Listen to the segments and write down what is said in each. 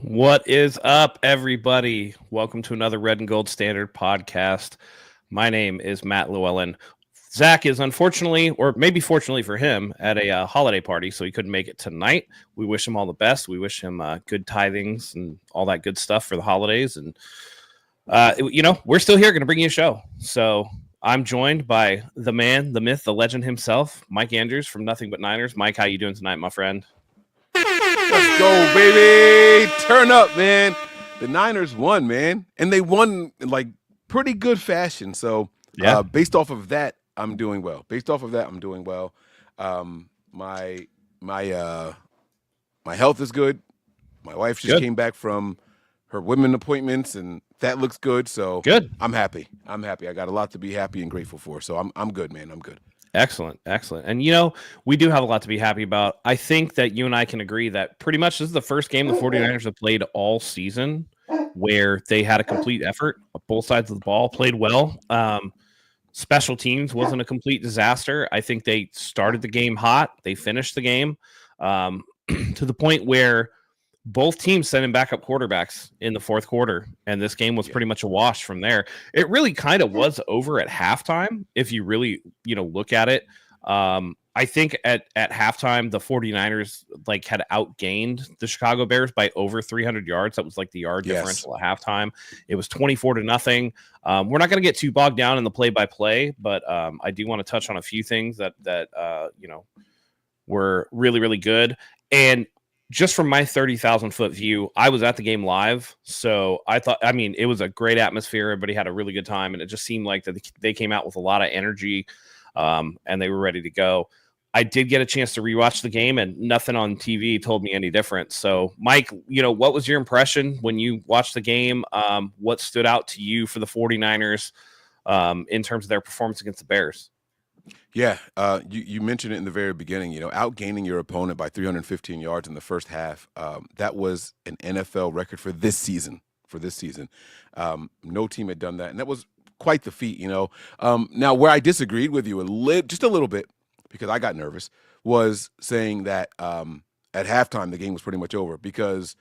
What is up, everybody? Welcome to another Red and Gold Standard podcast. My name is Matt Llewellyn. Zach is unfortunately, or maybe fortunately for him, at a holiday party, so he couldn't make it tonight. We wish him all the best. We wish him good tidings and all that good stuff for the holidays. And, we're still here going to bring you a show. So I'm joined by the man, the myth, the legend himself, Mike Andrews from Nothing But Niners. Mike, how you doing tonight, my friend? Let's go, baby. Turn up, man. The Niners won, man. And they won in like pretty good fashion. So Yeah. based off of that, I'm doing well. My health is good. My wife just came back from her women appointments and that looks good. So Good. I'm happy. I got a lot to be happy and grateful for. So I'm good, man. I'm good. Excellent. And, we do have a lot to be happy about. I think that you and I can agree that pretty much this is the first game the 49ers have played all season where they had a complete effort. Both sides of the ball played well. Special teams wasn't a complete disaster. I think they started the game hot. They finished the game to the point where both teams sent in backup quarterbacks in the fourth quarter, and this game was pretty much a wash from there. It really kind of was over at halftime, if you really, look at it. I think at halftime, the 49ers had outgained the Chicago Bears by over 300 yards. That was like the yard differential at halftime. It was 24-0. We're not going to get too bogged down in the play-by-play, but I do want to touch on a few things that were really, really good. And just from my 30,000 foot view, I was at the game live. So it was a great atmosphere. Everybody had a really good time. And it just seemed like that they came out with a lot of energy and they were ready to go. I did get a chance to rewatch the game and nothing on TV told me any different. So Mike, what was your impression when you watched the game? What stood out to you for the 49ers in terms of their performance against the Bears? Yeah, you mentioned it in the very beginning, outgaining your opponent by 315 yards in the first half. That was an NFL record for this season. No team had done that, and that was quite the feat, Now, where I disagreed with you just a little bit, because I got nervous, was saying that at halftime the game was pretty much over because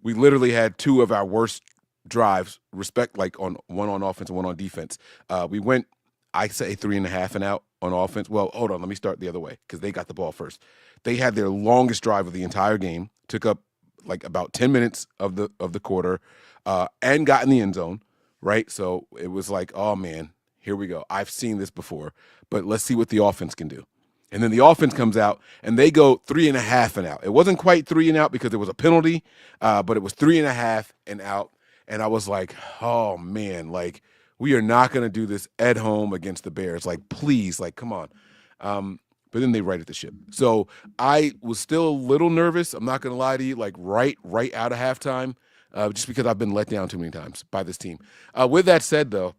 we literally had two of our worst drives, one on offense and one on defense. We went, I say 3.5 and out on offense. Well, hold on. Let me start the other way because they got the ball first. They had their longest drive of the entire game, took up like about 10 minutes of the quarter, and got in the end zone, right? So it was like, oh, man, here we go. I've seen this before, but let's see what the offense can do. And then the offense comes out, and they go 3.5 and out. It wasn't quite 3 and out because there was a penalty, but it was 3.5 and out. And I was like, oh, man, we are not going to do this at home against the Bears. Please, come on. But then they righted the ship. So I was still a little nervous. I'm not going to lie to you, right out of halftime, just because I've been let down too many times by this team. With that said, though,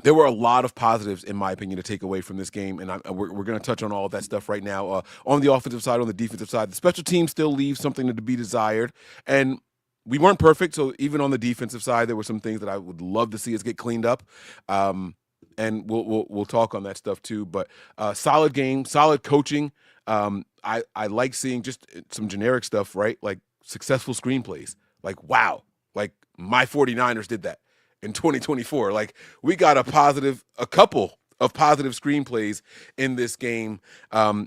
there were a lot of positives, in my opinion, to take away from this game, and we're going to touch on all of that stuff right now. On the offensive side, on the defensive side, the special team still leaves something to be desired, and we weren't perfect, so even on the defensive side, there were some things that I would love to see us get cleaned up, and we'll talk on that stuff too. But solid game, solid coaching. I like seeing just some generic stuff, right? Like successful screenplays. Wow, my 49ers did that in 2024. We got a couple of positive screenplays in this game.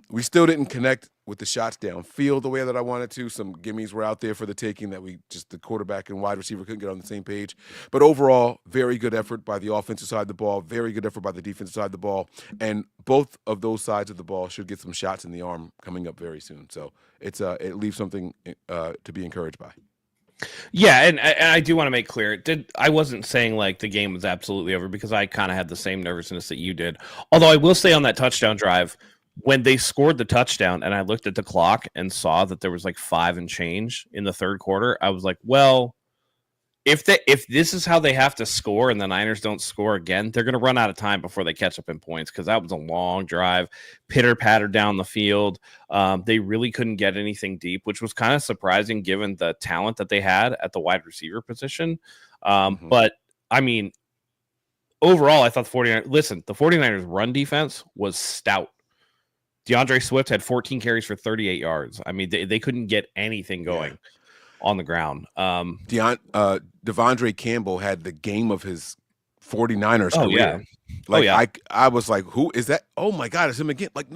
We still didn't connect with the shots downfield the way that I wanted to. Some gimmies were out there for the taking that the quarterback and wide receiver couldn't get on the same page. But overall, very good effort by the offensive side of the ball, very good effort by the defensive side of the ball. And both of those sides of the ball should get some shots in the arm coming up very soon. So it leaves something to be encouraged by. Yeah, and I do want to make clear, I wasn't saying the game was absolutely over because I kind of had the same nervousness that you did. Although I will say on that touchdown drive, when they scored the touchdown and I looked at the clock and saw that there was 5 and change in the third quarter, I was like, well, if this is how they have to score and the Niners don't score again, they're going to run out of time before they catch up in points because that was a long drive, pitter-patter down the field. They really couldn't get anything deep, which was kind of surprising given the talent that they had at the wide receiver position. But, overall, I thought the 49ers run defense was stout. DeAndre Swift had 14 carries for 38 yards. They couldn't get anything going. on the ground. Devondre Campbell had the game of his 49ers Oh career. yeah. Like yeah. I was like, who is that? Oh my God, it's him again. Like,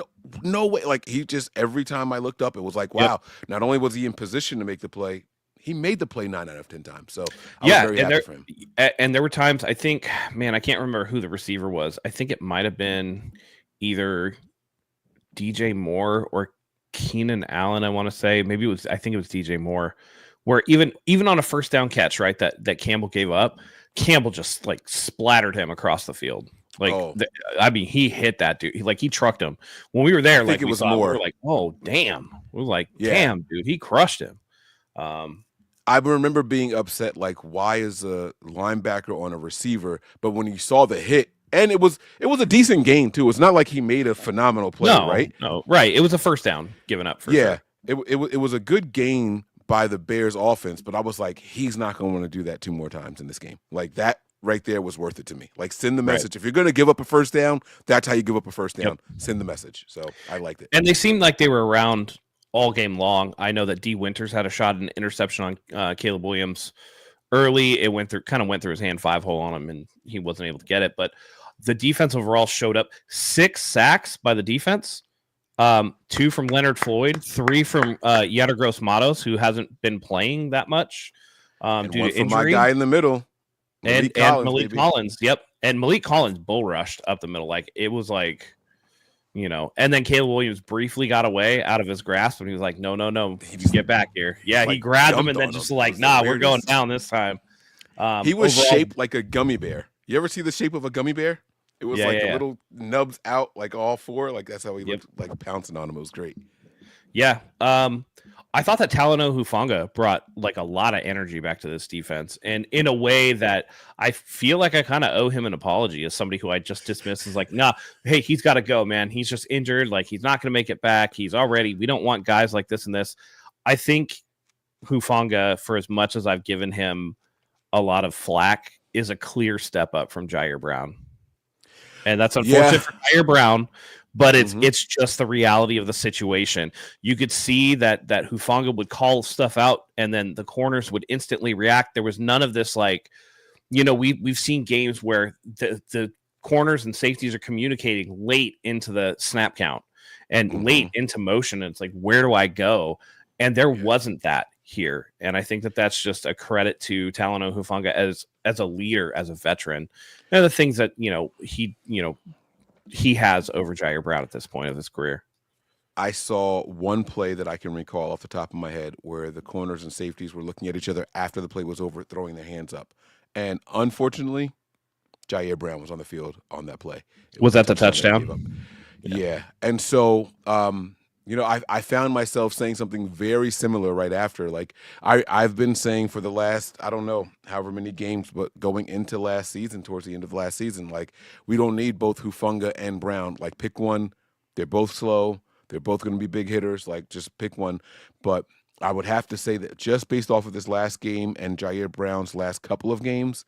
no way. Like he just, every time I looked up, it was like, wow, not only was he in position to make the play, he made the play 9 out of 10 times. So I was very happy for him. And there were times, I think, man, I can't remember who the receiver was. I think it might have been either DJ Moore or Keenan Allen, I want to say. Maybe I think it was DJ Moore, where even on a first down catch, right, that Campbell gave up, Campbell just like splattered him across the field. Like, I mean, he hit that dude. He trucked him. When we were there, like, we were like, oh, damn. We were like, damn, dude, he crushed him. I remember being upset, like, why is a linebacker on a receiver? But when you saw the hit, and it was a decent game too. It's not like he made a phenomenal play, right? No, right. It was a first down given up for sure. It was a good gain by the Bears offense, but I was like, he's not going to want to do that 2 more times in this game. Like, that right there was worth it to me. Like, send the message. If you're going to give up a first down, that's how you give up a first down. Send the message. So I liked it. And they seemed like they were around all game long. I know that D. Winters had a shot at an interception on Caleb Williams early. It went through his hand 5-hole on him, and he wasn't able to get it. But the defense overall showed up. 6 sacks by the defense. 2 from Leonard Floyd, 3 from Yetter Gross-Matos, who hasn't been playing that much due to injury. My guy in the middle, Malik Collins. Yep, and Malik Collins bull rushed up the middle. Like, it was like, and then Caleb Williams briefly got away out of his grasp, and he was like, no, he just get back here. Yeah, he grabbed him and then just like, nah, we're going down this time. He was shaped like a gummy bear. You ever see the shape of a gummy bear? It was the little nubs out, like all 4. Like, that's how he looked, like pouncing on him. It was great. Yeah. I thought that Talanoa Hufanga brought like a lot of energy back to this defense, and in a way that I feel like I kind of owe him an apology as somebody who I just dismissed as like, nah, hey, he's got to go, man. He's just injured. Like, he's not going to make it back. We don't want guys like this and this. I think Hufanga, for as much as I've given him a lot of flack, is a clear step up from Jair Brown. And that's unfortunate for Jair Brown, but it's just the reality of the situation. You could see that Hufanga would call stuff out, and then the corners would instantly react. There was none of this, like, we've seen games where the corners and safeties are communicating late into the snap count and late into motion. And it's like, where do I go? And there wasn't that here. And I think that that's just a credit to Talanoa Hufanga as a leader, as a veteran, and the things that, he has over Jair Brown at this point of his career. I saw one play that I can recall off the top of my head where the corners and safeties were looking at each other after the play was over, throwing their hands up. And unfortunately, Jair Brown was on the field on that play. Was that the touchdown? Yeah. And so, I found myself saying something very similar right after. Like, I've been saying for the last, I don't know, however many games, but going into last season, towards the end of last season, like, we don't need both Hufanga and Brown. Like, pick one. They're both slow. They're both going to be big hitters. Like, just pick one. But I would have to say that just based off of this last game and Jair Brown's last couple of games,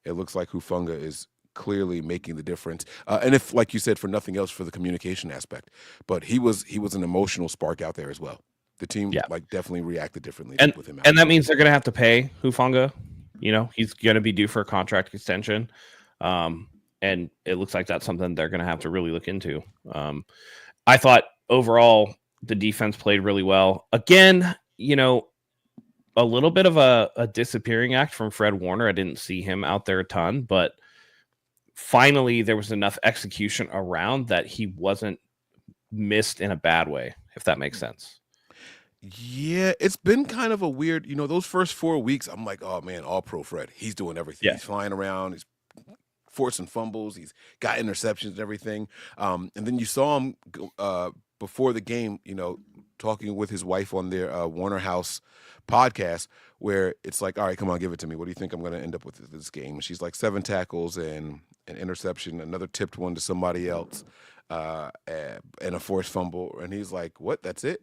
it looks like Hufanga is clearly making the difference. And if, like you said, for nothing else, for the communication aspect, but he was an emotional spark out there as well. The team definitely reacted differently with him. And that means they're going to have to pay Hufanga. He's going to be due for a contract extension. And it looks like that's something they're going to have to really look into. I thought overall the defense played really well. Again, a little bit of a disappearing act from Fred Warner. I didn't see him out there a ton, but finally there was enough execution around that he wasn't missed in a bad way, if that makes sense. Yeah, it's been kind of a weird, those first 4 weeks, I'm like, oh man, all pro Fred. He's doing everything. He's flying around. He's forcing fumbles. He's got interceptions and everything. And then you saw him before the game, talking with his wife on their Warner House podcast, where it's like, all right, come on, give it to me. What do you think I'm going to end up with this game? And she's like 7 tackles and an interception, another tipped one to somebody else, and a forced fumble. And he's like, what? That's it?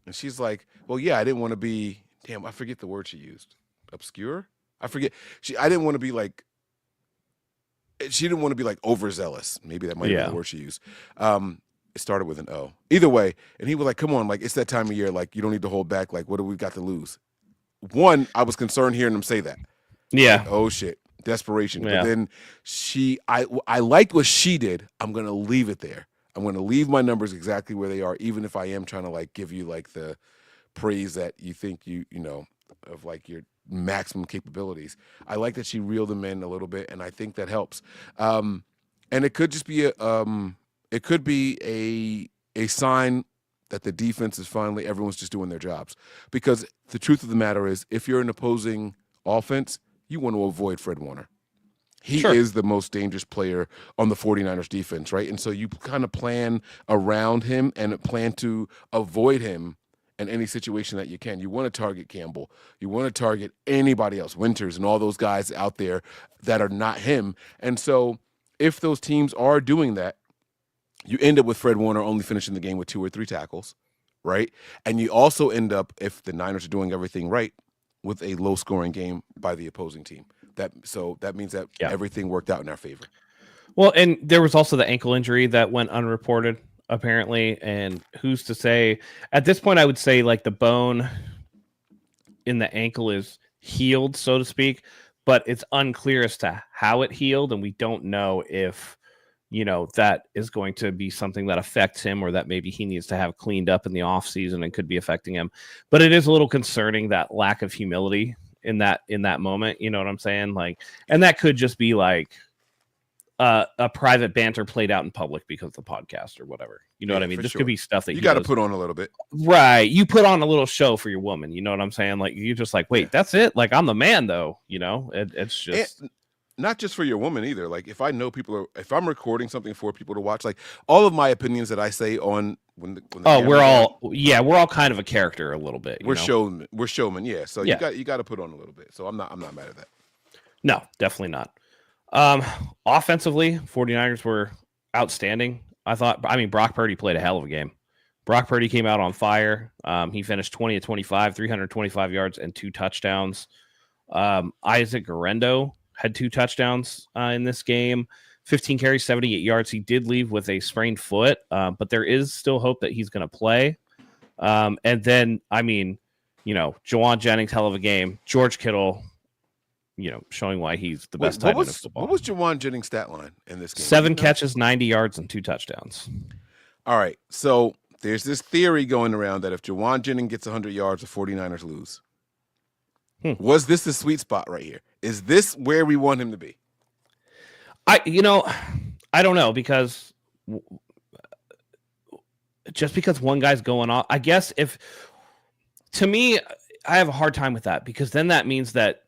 And she's like, well, yeah, I didn't want to be, I forget the word she used. Obscure? I forget. She didn't want to be like overzealous. Maybe that might be the word she used. It started with an O. Either way, and he was like, come on, like, it's that time of year. Like, you don't need to hold back. Like, what do we got to lose? one, I was concerned hearing him say that. Yeah. Like, oh shit, desperation. Yeah. But then I liked what she did. I'm gonna leave it there. I'm gonna leave my numbers exactly where they are, even if I am trying to like give you like the praise that you think you know of like your maximum capabilities. I like that she reeled them in a little bit, and I think that helps. And it could just be a sign that the defense is finally everyone's just doing their jobs. Because the truth of the matter is, if you're an opposing offense, you want to avoid Fred Warner. He is the most dangerous player on the 49ers defense, right? And so you kind of plan around him and plan to avoid him in any situation that you can. You want to target Campbell. You want to target anybody else, Winters and all those guys out there that are not him. And so if those teams are doing that, you end up with Fred Warner only finishing the game with 2 or 3 tackles, right? And you also end up, if the Niners are doing everything right, with a low-scoring game by the opposing team. That means that everything worked out in our favor. Well, and there was also the ankle injury that went unreported, apparently. And who's to say? At this point, I would say like the bone in the ankle is healed, so to speak, but it's unclear as to how it healed, and we don't know if that is going to be something that affects him or that maybe he needs to have cleaned up in the off season and could be affecting him. But it is a little concerning, that lack of humility in that moment. You know what I'm saying? Like, and that could just be like a private banter played out in public because of the podcast or whatever. You know what I mean? This could be stuff that you got to put on a little bit. Right. You put on a little show for your woman. You know what I'm saying? Like, you just like, wait, that's it? Like, I'm the man though, it's just... Not just for your woman either. Like if I know if I'm recording something for people to watch, like all of my opinions that I say on when we're all kind of a character a little bit. We're showmen. Yeah. So you got to put on a little bit. So I'm not mad at that. No, definitely not. Offensively, 49ers were outstanding. I mean, Brock Purdy played a hell of a game. Brock Purdy came out on fire. He finished 20 of 25, 325 yards and 2 touchdowns. Isaac Guerrero had 2 touchdowns in this game, 15 carries, 78 yards. He did leave with a sprained foot, but there is still hope that he's going to play. And then, I mean, Llewellyn Jennings, hell of a game. George Kittle, showing why he's the best tight end of football. What was Llewellyn Jennings' stat line in this game? 7 catches, 90 yards, and 2 touchdowns. All right, so there's this theory going around that if Llewellyn Jennings gets 100 yards, the 49ers lose. Was this the sweet spot right here? Is this where we want him to be? I don't know, because just because one guy's going off, I guess to me, I have a hard time with that, because then that means that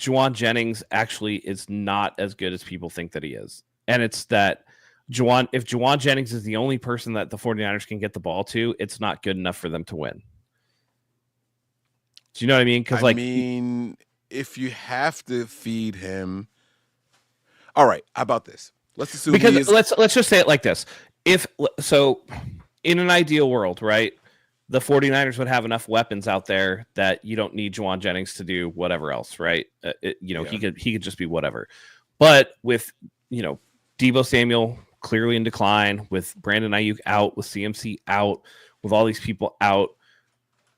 Llewellyn Jennings actually is not as good as people think that he is. And it's that if Llewellyn Jennings is the only person that the 49ers can get the ball to, it's not good enough for them to win. Do you know what I mean? Because if you have to feed him, all right. How about this? Let's assume let's just say it like this. In an ideal world, right, the 49ers would have enough weapons out there that you don't need Llewellyn Jennings to do whatever else, right? He could just be whatever. But with Deebo Samuel clearly in decline, with Brandon Ayuk out, with CMC out, with all these people out,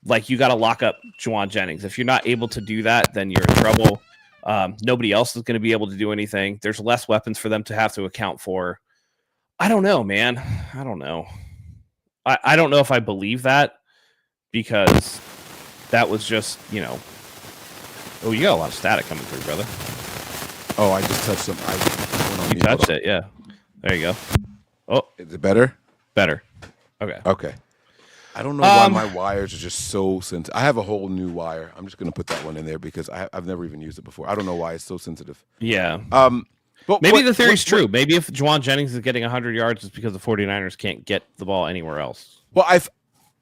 like, you got to lock up Llewellyn Jennings. If you're not able to do that, then you're in trouble. Nobody else is going to be able to do anything. There's less weapons for them to have to account for. I don't know, man. I don't know. I don't know if I believe that, because that was just, Oh, you got a lot of static coming through, brother. Oh, I just touched something. You touched it, yeah. There you go. Oh, is it better? Better. Okay. I don't know why my wires are just so sensitive. I have a whole new wire. I'm just going to put that one in there because I've never even used it before. I don't know why it's so sensitive. Yeah. But maybe the theory's true. Maybe if Llewellyn Jennings is getting 100 yards, it's because the 49ers can't get the ball anywhere else. Well,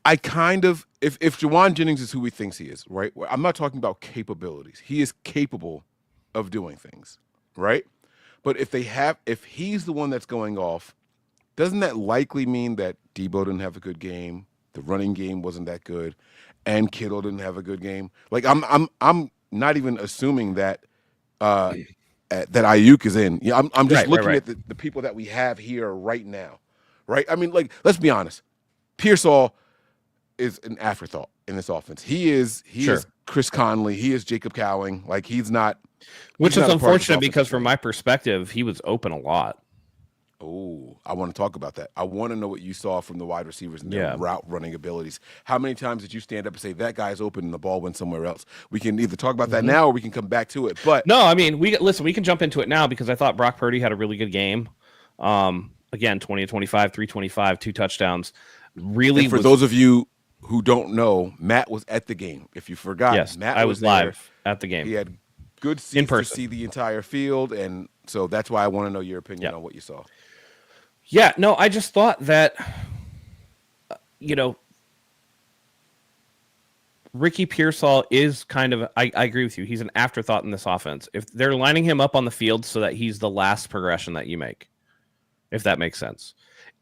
I kind of, if Llewellyn Jennings is who he thinks he is, right? I'm not talking about capabilities. He is capable of doing things, right? But if he's the one that's going off, doesn't that likely mean that Deebo didn't have a good game? The running game wasn't that good, and Kittle didn't have a good game. Like I'm not even assuming that that Ayuk is in. Yeah, I'm just looking at the people that we have here right now, right? I mean, like, let's be honest. Pearsall is an afterthought in this offense. He is Sure. Chris Conley. He is Jacob Cowling. Like he's not. Which is not a part of this unfortunate because offensive from plan. my perspective, he was open a lot. Oh, I want to talk about that. I want to know what you saw from the wide receivers and their Yeah. route running abilities. How many times did you stand up and say that guy's open and the ball went somewhere else? We can either talk about that now or we can come back to it. But No, I mean, we can jump into it now because I thought Brock Purdy had a really good game. Again, 20 to 25, 325, 2 touchdowns. Really, and for those of you who don't know, Matt was at the game. If you forgot, yes, Matt I was there. live at the game. He had good seats to see the entire field, and so that's why I want to know your opinion on what you saw. Yeah, no, I just thought that, Ricky Pearsall is kind of, I agree with you. He's an afterthought in this offense. If they're lining him up on the field so that he's the last progression that you make, if that makes sense.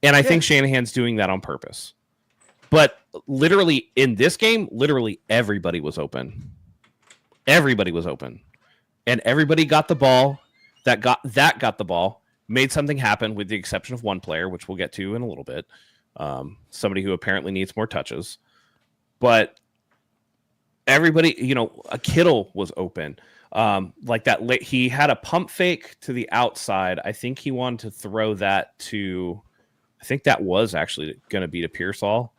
And I think Shanahan's doing that on purpose. But literally in this game, literally everybody was open. Everybody was open. And everybody got the ball that got the ball, made something happen with the exception of one player, which we'll get to in a little bit. Somebody who apparently needs more touches. But everybody, a Kittle was open. Like that late, he had a pump fake to the outside. I think he wanted to throw that to, I think that was actually going to be to Pearsall.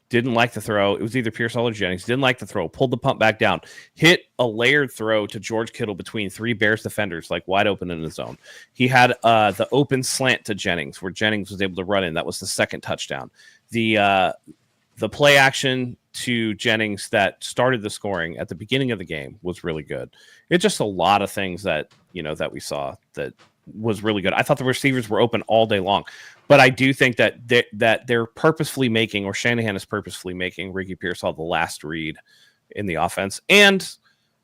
Didn't like the throw. It was either Pearsall or Jennings. Didn't like the throw. Pulled the pump back down. Hit a layered throw to George Kittle between 3 Bears defenders, like wide open in the zone. He had the open slant to Jennings, where Jennings was able to run in. That was the second touchdown. The play action to Jennings that started the scoring at the beginning of the game was really good. It's just a lot of things that that we saw that was really good. I thought the receivers were open all day long. But I do think that they're purposefully making, or Shanahan is purposefully making, Ricky Pearsall the last read in the offense. And,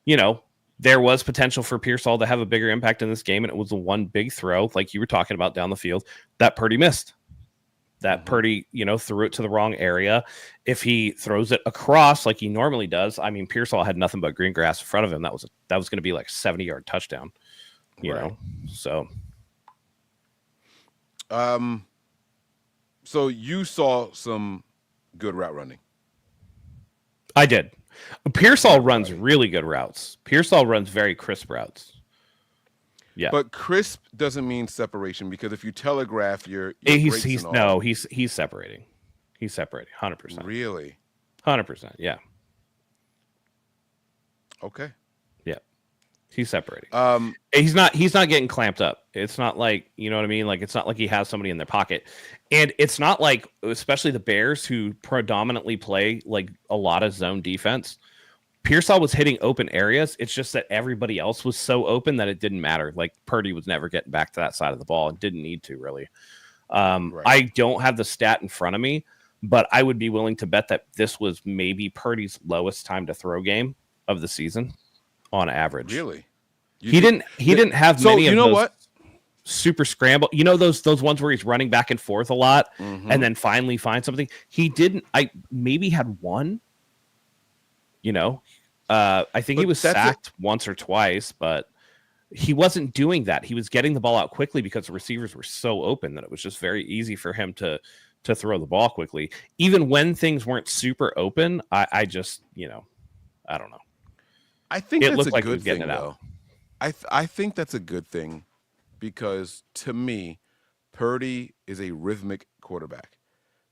there was potential for Pearsall to have a bigger impact in this game, and it was the one big throw, like you were talking about down the field, that Purdy missed. That Purdy, threw it to the wrong area. If he throws it across like he normally does, I mean, Pearsall had nothing but green grass in front of him. That was going to be like a 70-yard touchdown, you know? So. So you saw some good route running. I did. Pearsall runs really good routes. Pearsall runs very crisp routes. Yeah, but crisp doesn't mean separation, because if you telegraph your he's separating. He's separating 100%. Really? 100%. Yeah. Okay. Yeah. He's separating. He's not getting clamped up. It's not like, you know what I mean? Like, it's not like he has somebody in their pocket. And it's not like, especially the Bears, who predominantly play like a lot of zone defense, Pearsall was hitting open areas. It's just that everybody else was so open that it didn't matter. Like, Purdy was never getting back to that side of the ball and didn't need to, really. I don't have the stat in front of me, but I would be willing to bet that this was maybe Purdy's lowest time to throw game of the season on average. Really? He didn't have many of those what? super scramble. Those ones where he's running back and forth a lot and then finally find something. He didn't. I maybe had one. I think he was sacked once or twice, but he wasn't doing that. He was getting the ball out quickly because the receivers were so open that it was just very easy for him to throw the ball quickly. Even when things weren't super open, I just, I don't know. I think it that's looked a like good thing, it though. I think that's a good thing, because to me, Purdy is a rhythmic quarterback.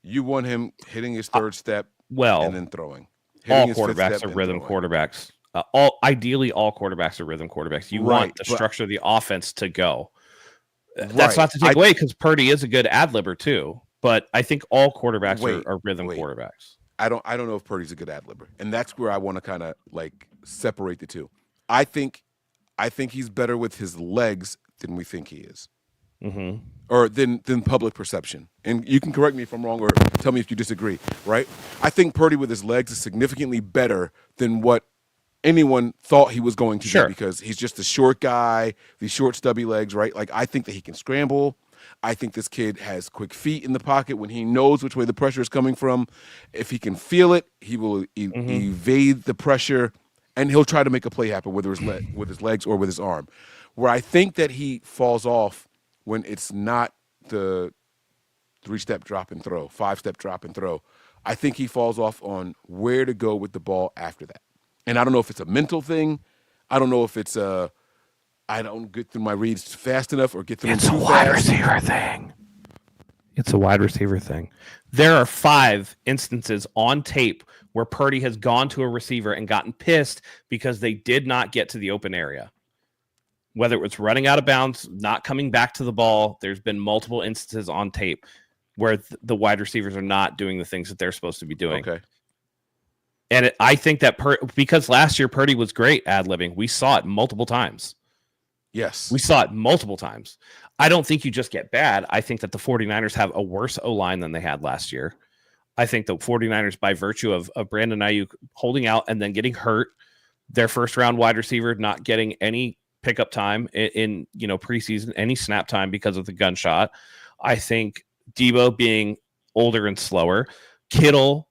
You want him hitting his third step and then throwing. All quarterbacks are rhythm quarterbacks. Ideally, all quarterbacks are rhythm quarterbacks. You want the structure of the offense to go. That's not to take away, because Purdy is a good ad-libber too. But I think all quarterbacks are rhythm quarterbacks. I don't know if Purdy's a good ad-libber, and that's where I want to kind of like separate the two. I think he's better with his legs than we think he is, or than public perception. And you can correct me if I'm wrong, or tell me if you disagree. Right? I think Purdy with his legs is significantly better than what anyone thought he was going to do, because he's just a short guy, these short stubby legs. Right? Like, I think that he can scramble. I think this kid has quick feet in the pocket when he knows which way the pressure is coming from. If he can feel it, he will evade the pressure, and he'll try to make a play happen, whether it's with his legs or with his arm. Where I think that he falls off when it's not the 3-step drop and throw, 5-step drop and throw. I think he falls off on where to go with the ball after that. And I don't know if it's a mental thing. I don't know if it's I don't get through my reads fast enough or get through them too fast. It's a wide receiver thing. It's a wide receiver thing. There are 5 instances on tape where Purdy has gone to a receiver and gotten pissed because they did not get to the open area. Whether it was running out of bounds, not coming back to the ball, there's been multiple instances on tape where the wide receivers are not doing the things that they're supposed to be doing. Okay. And I think that because last year Purdy was great ad-libbing, we saw it multiple times. Yes. We saw it multiple times. I don't think you just get bad. I think that the 49ers have a worse O-line than they had last year. I think the 49ers, by virtue of Brandon Ayuk holding out and then getting hurt, their first-round wide receiver not getting any pickup time in preseason, any snap time because of the gunshot. I think Debo being older and slower. Kittle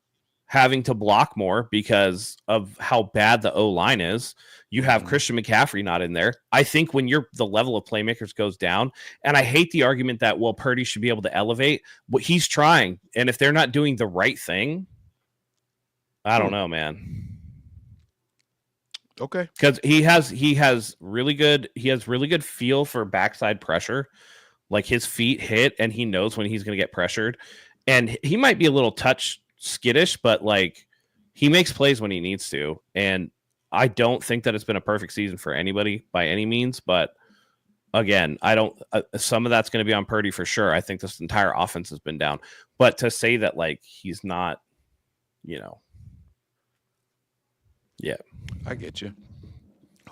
having to block more because of how bad the O-line is. You have Christian McCaffrey not in there. I think when the level of playmakers goes down, and I hate the argument that, well, Purdy should be able to elevate, but he's trying. And if they're not doing the right thing, I don't know, man. Okay. Because he has really good feel for backside pressure. Like his feet hit and he knows when he's going to get pressured. And he might be a little touch skittish, but like he makes plays when he needs to. And I don't think that it's been a perfect season for anybody by any means, but again, I don't. Some of that's going to be on Purdy for sure. I think this entire offense has been down, but to say that like he's not, yeah, I get you.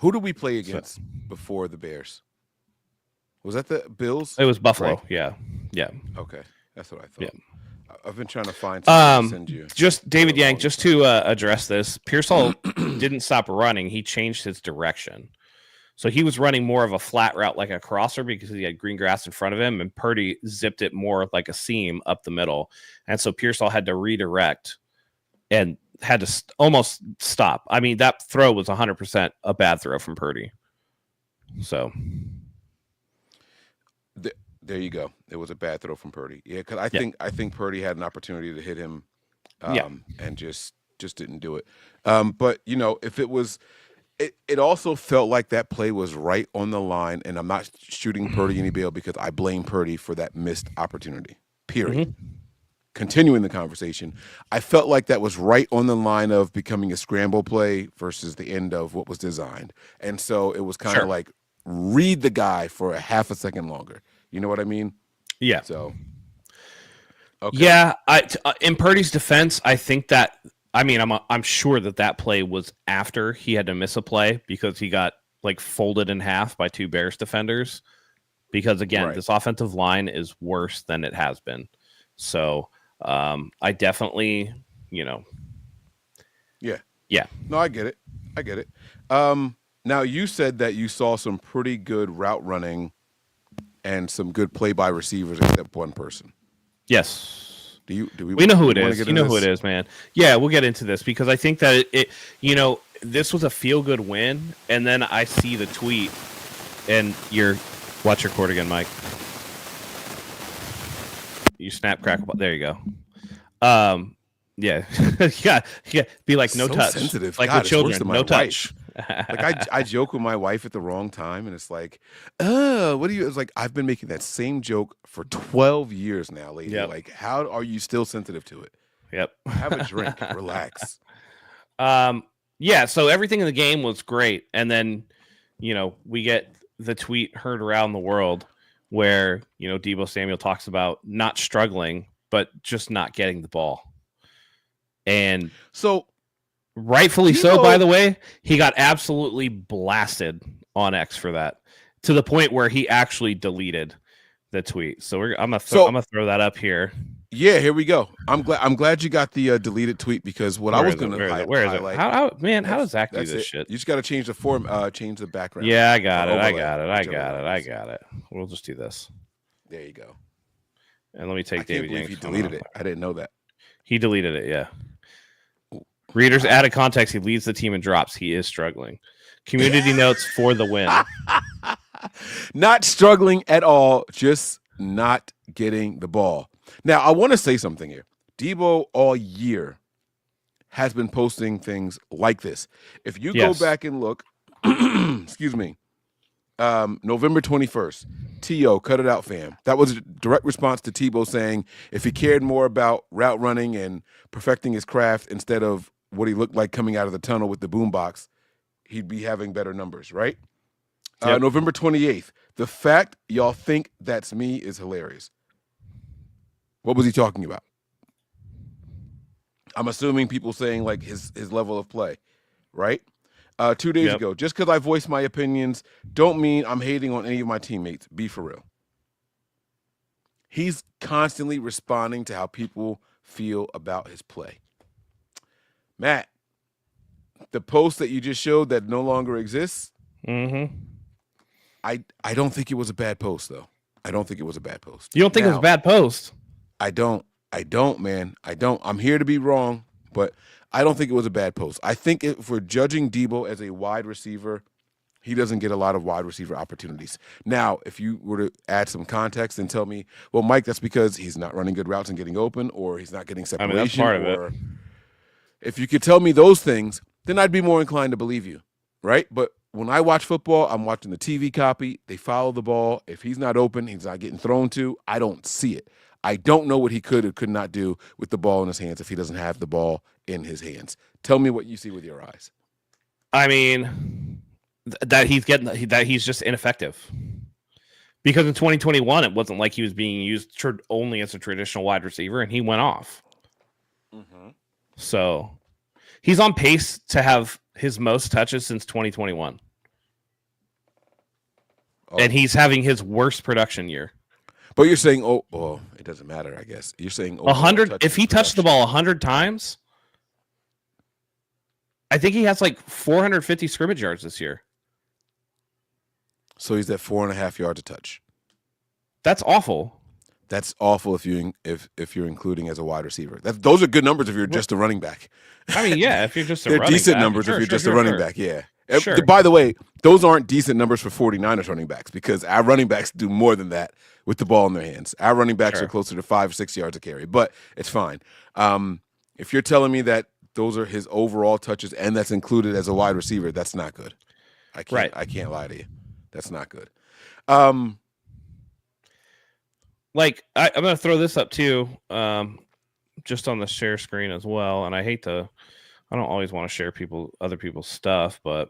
Who did we play against before the Bears? Was that the Bills? It was Buffalo. Right? Yeah. Okay, that's what I thought. Yeah. I've been trying to find something to send you. Just David Yank, just to address this, Pearsall didn't stop running. He changed his direction. So he was running more of a flat route like a crosser because he had green grass in front of him, and Purdy zipped it more like a seam up the middle. And so Pearsall had to redirect and had to almost stop. I mean, that throw was 100% a bad throw from Purdy. So there you go. It was a bad throw from Purdy. Yeah, because I think Purdy had an opportunity to hit him, and just didn't do it. But if it was, it also felt like that play was right on the line. And I'm not shooting Purdy any bail because I blame Purdy for that missed opportunity. Period. Mm-hmm. Continuing the conversation, I felt like that was right on the line of becoming a scramble play versus the end of what was designed. And so it was kind of like read the guy for a half a second longer. You know what I mean? Yeah. So, okay. Yeah. In Purdy's defense, I think that, I'm sure that play was after he had to miss a play because he got like folded in half by 2 Bears defenders. Because again, this offensive line is worse than it has been. So I definitely, Yeah. No, I get it. Now you said that you saw some pretty good route running and some good play by receivers except one person. Yes. We know who it is. You know who it is, man. Yeah, we'll get into this because I think that it this was a feel good win, and then I see the tweet, and watch your cord again, Mike. You snap crackle. There you go. Yeah. yeah. Be like no touch. Sensitive. Like God, with children, no touch. Like I joke with my wife at the wrong time, and it's like, what do you? It's like I've been making that same joke for 12 years now, lady. Yep. Like, how are you still sensitive to it? Yep. Have a drink, relax. Yeah. So everything in the game was great, and then we get the tweet heard around the world where Deebo Samuel talks about not struggling, but just not getting the ball, and so. Rightfully so, by the way, he got absolutely blasted on X for that, to the point where he actually deleted the tweet. So I'm gonna throw that up here. Yeah, here we go. I'm glad you got the deleted tweet because what I was going to highlight. How does Zach do this shit? You just got to change the form, change the background. Yeah, I got it. We'll just do this. There you go. And let me take David Yank. He deleted it. I didn't know that. He deleted it. Yeah. Readers added context. He leads the team in drops. He is struggling. Community notes for the win. Not struggling at all. Just not getting the ball. Now, I want to say something here. Debo all year has been posting things like this. If you go back and look, excuse me, November 21st, T.O., cut it out, fam. That was a direct response to Tebow saying if he cared more about route running and perfecting his craft instead of what he looked like coming out of the tunnel with the boombox, he'd be having better numbers, right? Yep. November 28th, the fact y'all think that's me is hilarious. What was he talking about? I'm assuming people saying like his level of play, right? 2 days ago, just because I voice my opinions don't mean I'm hating on any of my teammates. Be for real. He's constantly responding to how people feel about his play. Matt, the post that you just showed that no longer exists, I don't think it was a bad post, though. I don't think it was a bad post. You don't think it was a bad post? I don't, man. I don't. I'm here to be wrong, but I don't think it was a bad post. I think if we're judging Debo as a wide receiver, he doesn't get a lot of wide receiver opportunities. Now, if you were to add some context and tell me, well, Mike, that's because he's not running good routes and getting open, or he's not getting separation. That's part of it. If you could tell me those things, then I'd be more inclined to believe you, right? But when I watch football, I'm watching the TV copy. They follow the ball. If he's not open, he's not getting thrown to. I don't see it. I don't know what he could or could not do with the ball in his hands if he doesn't have the ball in his hands. Tell me what you see with your eyes. I mean, that he's just ineffective. Because in 2021, it wasn't like he was being used only as a traditional wide receiver, and he went off. So he's on pace to have his most touches since 2021. And he's having his worst production year. But you're saying, it doesn't matter, I guess. You're saying 100. If he touched the ball 100 times, I think he has like 450 scrimmage yards this year. So he's at 4.5 yards a touch. That's awful. That's awful if you're including as a wide receiver. Those are good numbers if you're just a running back. I mean, yeah, if you're just a they're running decent back. numbers if you're just a running back, yeah. Sure. By the way, those aren't decent numbers for 49ers running backs because our running backs do more than that with the ball in their hands. Our running backs are closer to 5 or 6 yards a carry, but it's fine. If you're telling me that those are his overall touches and that's included as a wide receiver, that's not good. I can't lie to you. That's not good. Like I'm going to throw this up too, just on the share screen as well. And I don't always want to share other people's stuff, but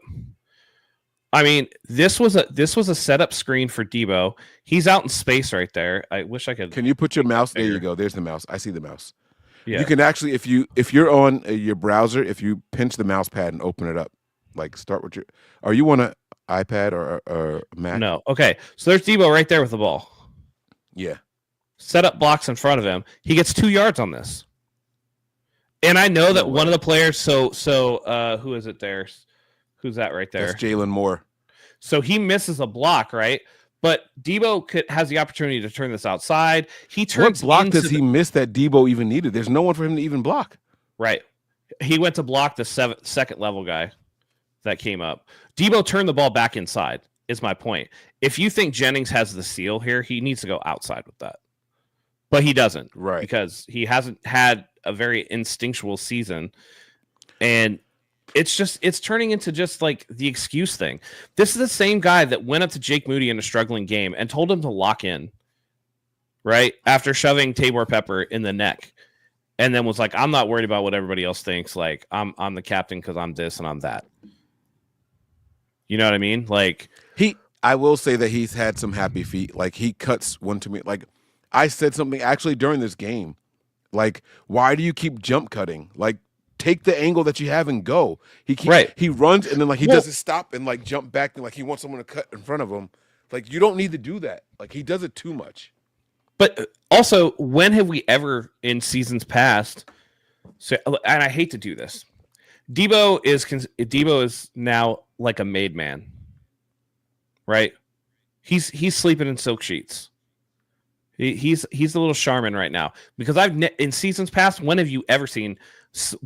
I mean, this was a setup screen for Debo. He's out in space right there. I wish I could. Can you put your mouse? There you go. There's the mouse. I see the mouse. Yeah. You can actually, if you're on your browser, if you pinch the mouse pad and open it up, like start with are you on an iPad or Mac? No. Okay. So there's Debo right there with the ball. Yeah. Set up blocks in front of him. He gets 2 yards on this. And I know that one of the players, so who is it there? Who's that right there? That's Jalen Moore. So he misses a block, right? But Debo has the opportunity to turn this outside. He turns. What block does he miss that Debo even needed? There's no one for him to even block. Right. He went to block the second level guy that came up. Debo turned the ball back inside, is my point. If you think Jennings has the seal here, he needs to go outside with that. But he doesn't. Right. Because he hasn't had a very instinctual season. And it's turning into just like the excuse thing. This is the same guy that went up to Jake Moody in a struggling game and told him to lock in, right? After shoving Tabor Pepper in the neck. And then was like, I'm not worried about what everybody else thinks. Like, I'm the captain because I'm this and I'm that. You know what I mean? Like I will say that he's had some happy feet. Like he cuts one to me. Like I said something actually during this game. Like, why do you keep jump cutting? Like, take the angle that you have and go. He runs and then like he doesn't stop and like jump back and like he wants someone to cut in front of him. Like you don't need to do that. Like he does it too much. But also, when have we ever in seasons past? So, and I hate to do this. Debo is now like a made man, right? He's sleeping in silk sheets. He's a little Charmin right now because in seasons past, when have you ever seen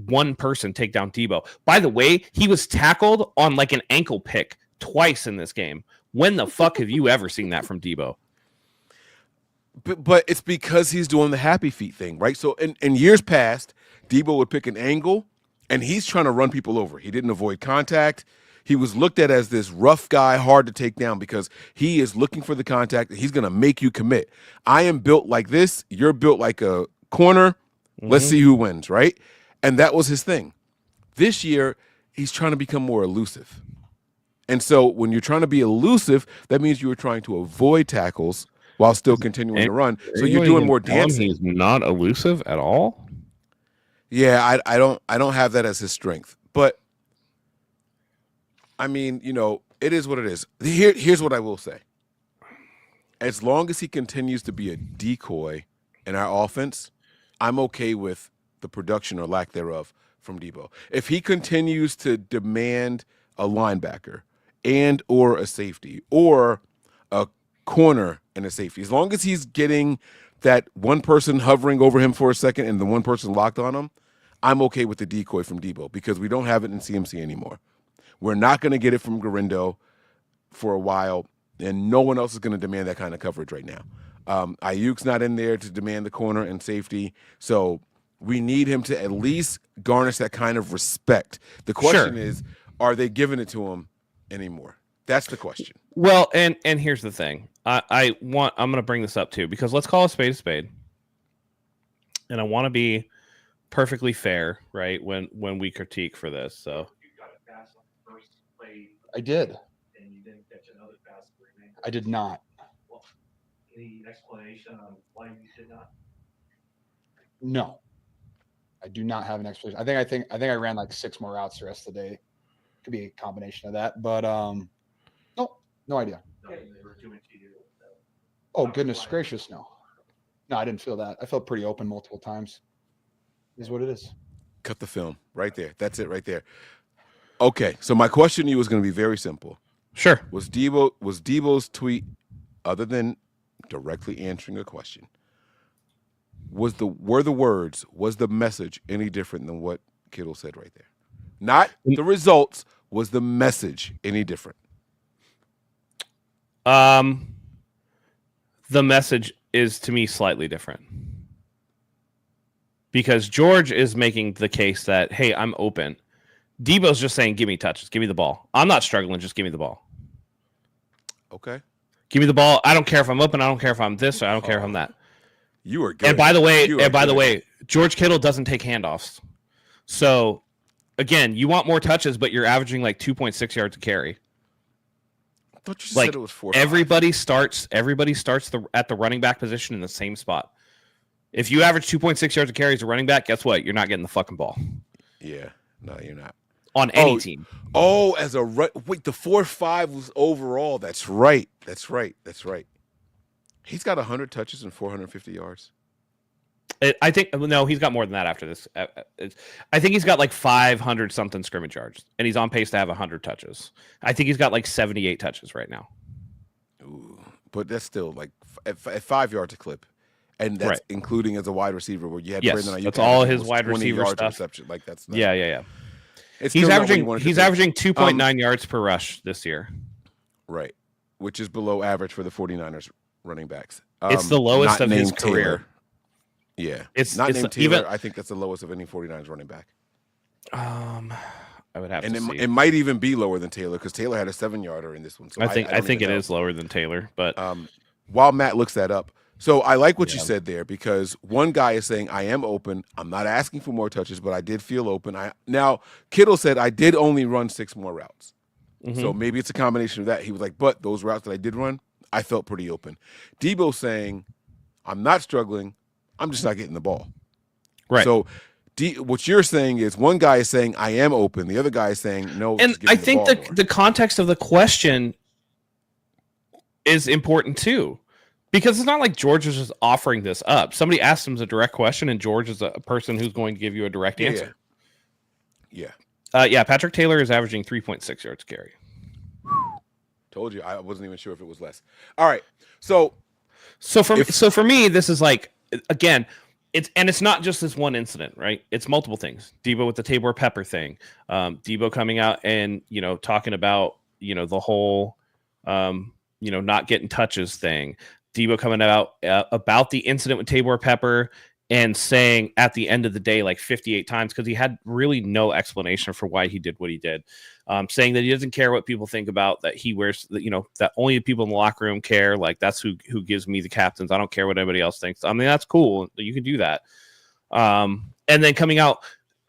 one person take down Debo? By the way, he was tackled on like an ankle pick twice in this game. When the fuck have you ever seen that from Debo? But it's because he's doing the happy feet thing, right? So in years past, Debo would pick an angle, and he's trying to run people over. He didn't avoid contact. He was looked at as this rough guy, hard to take down because he is looking for the contact. He's going to make you commit. I am built like this. You're built like a corner. Let's see who wins, right? And that was his thing. This year, he's trying to become more elusive. And so when you're trying to be elusive, that means you were trying to avoid tackles while still continuing to run. So you're doing more dancing. He's not elusive at all. Yeah, I don't have that as his strength. But I mean, it is what it is. Here's what I will say. As long as he continues to be a decoy in our offense, I'm okay with the production or lack thereof from Debo. If he continues to demand a linebacker and or a safety or a corner and a safety, as long as he's getting that one person hovering over him for a second and the one person locked on him, I'm okay with the decoy from Debo because we don't have it in CMC anymore. We're not going to get it from Garindo for a while, and no one else is going to demand that kind of coverage right now. Ayuk's not in there to demand the corner and safety, so we need him to at least garnish that kind of respect. The question is, are they giving it to him anymore? That's the question. Well, and here's the thing. I'm going to bring this up too, because let's call a spade. And I want to be perfectly fair, right? When we critique for this. So you got a pass on the first play. I did. And you didn't catch another pass. I did not. Well, any explanation on why you did not? No. I do not have an explanation. I think I ran like 6 more routes the rest of the day. Could be a combination of that, but no idea. No, they were too much to do. Oh goodness gracious, no. No, I didn't feel that. I felt pretty open multiple times. Is what it is. Cut the film right there. That's it right there. Okay, so my question to you was going to be very simple. Sure. Was Debo's tweet, other than directly answering a question, were the words, was the message any different than what Kittle said right there? Not the results. Was the message any different? The message is to me slightly different. Because George is making the case that, hey, I'm open. Debo's just saying, give me touches, give me the ball. I'm not struggling, just give me the ball. Okay. Give me the ball. I don't care if I'm open. I don't care if I'm this, or I don't care if I'm that. You are good. And by the way, George Kittle doesn't take handoffs. So, again, you want more touches, but you're averaging like 2.6 yards a carry. I thought you said it was 4. Everybody starts at the running back position in the same spot. If you average 2.6 yards a carry as a running back, guess what? You're not getting the fucking ball. Yeah. No, you're not. On any team. Oh, the 4.5 was overall. That's right. He's got 100 touches and 450 yards. I think no, he's got more than that after this. I think he's got like 500 something scrimmage yards, and he's on pace to have 100 touches. I think he's got like 78 touches right now. Ooh, but that's still like at 5 yards a clip, and that's including as a wide receiver where you had Brandon Ayuk. That's all his wide receiver stuff. Reception. Like that's not, yeah. It's he's averaging 2.9 yards per rush this year. Right, which is below average for the 49ers running backs. It's the lowest of his career. Taylor. Yeah, it's not named Taylor. I think that's the lowest of any 49ers running back. I would have to see. It might even be lower than Taylor because Taylor had a 7-yarder in this one. So I think it is lower than Taylor. But while Matt looks that up, so I like what you said there because one guy is saying I am open. I'm not asking for more touches, but I did feel open. Now Kittle said I did only run 6 more routes, so maybe it's a combination of that. He was like, but those routes that I did run, I felt pretty open. Debo saying I'm not struggling. I'm just not getting the ball. Right. So what you're saying is one guy is saying I am open. The other guy is saying no. And I think the context of the question is important too, because it's not like George is just offering this up. Somebody asked him a direct question, and George is a person who's going to give you a direct answer. Yeah. Patrick Taylor is averaging 3.6 yards carry. Told you. I wasn't even sure if it was less. All right. So for me, this is like, again, it's not just this one incident, right? It's multiple things. Debo with the Tabor Pepper thing. Debo coming out and, talking about, the whole, not getting touches thing. Debo coming out about the incident with Tabor Pepper and saying at the end of the day, like 58 times, because he had really no explanation for why he did what he did. Saying that he doesn't care what people think about, that he wears, that only the people in the locker room care. Like, that's who gives me the captains. I don't care what anybody else thinks. I mean, that's cool. You can do that. And then coming out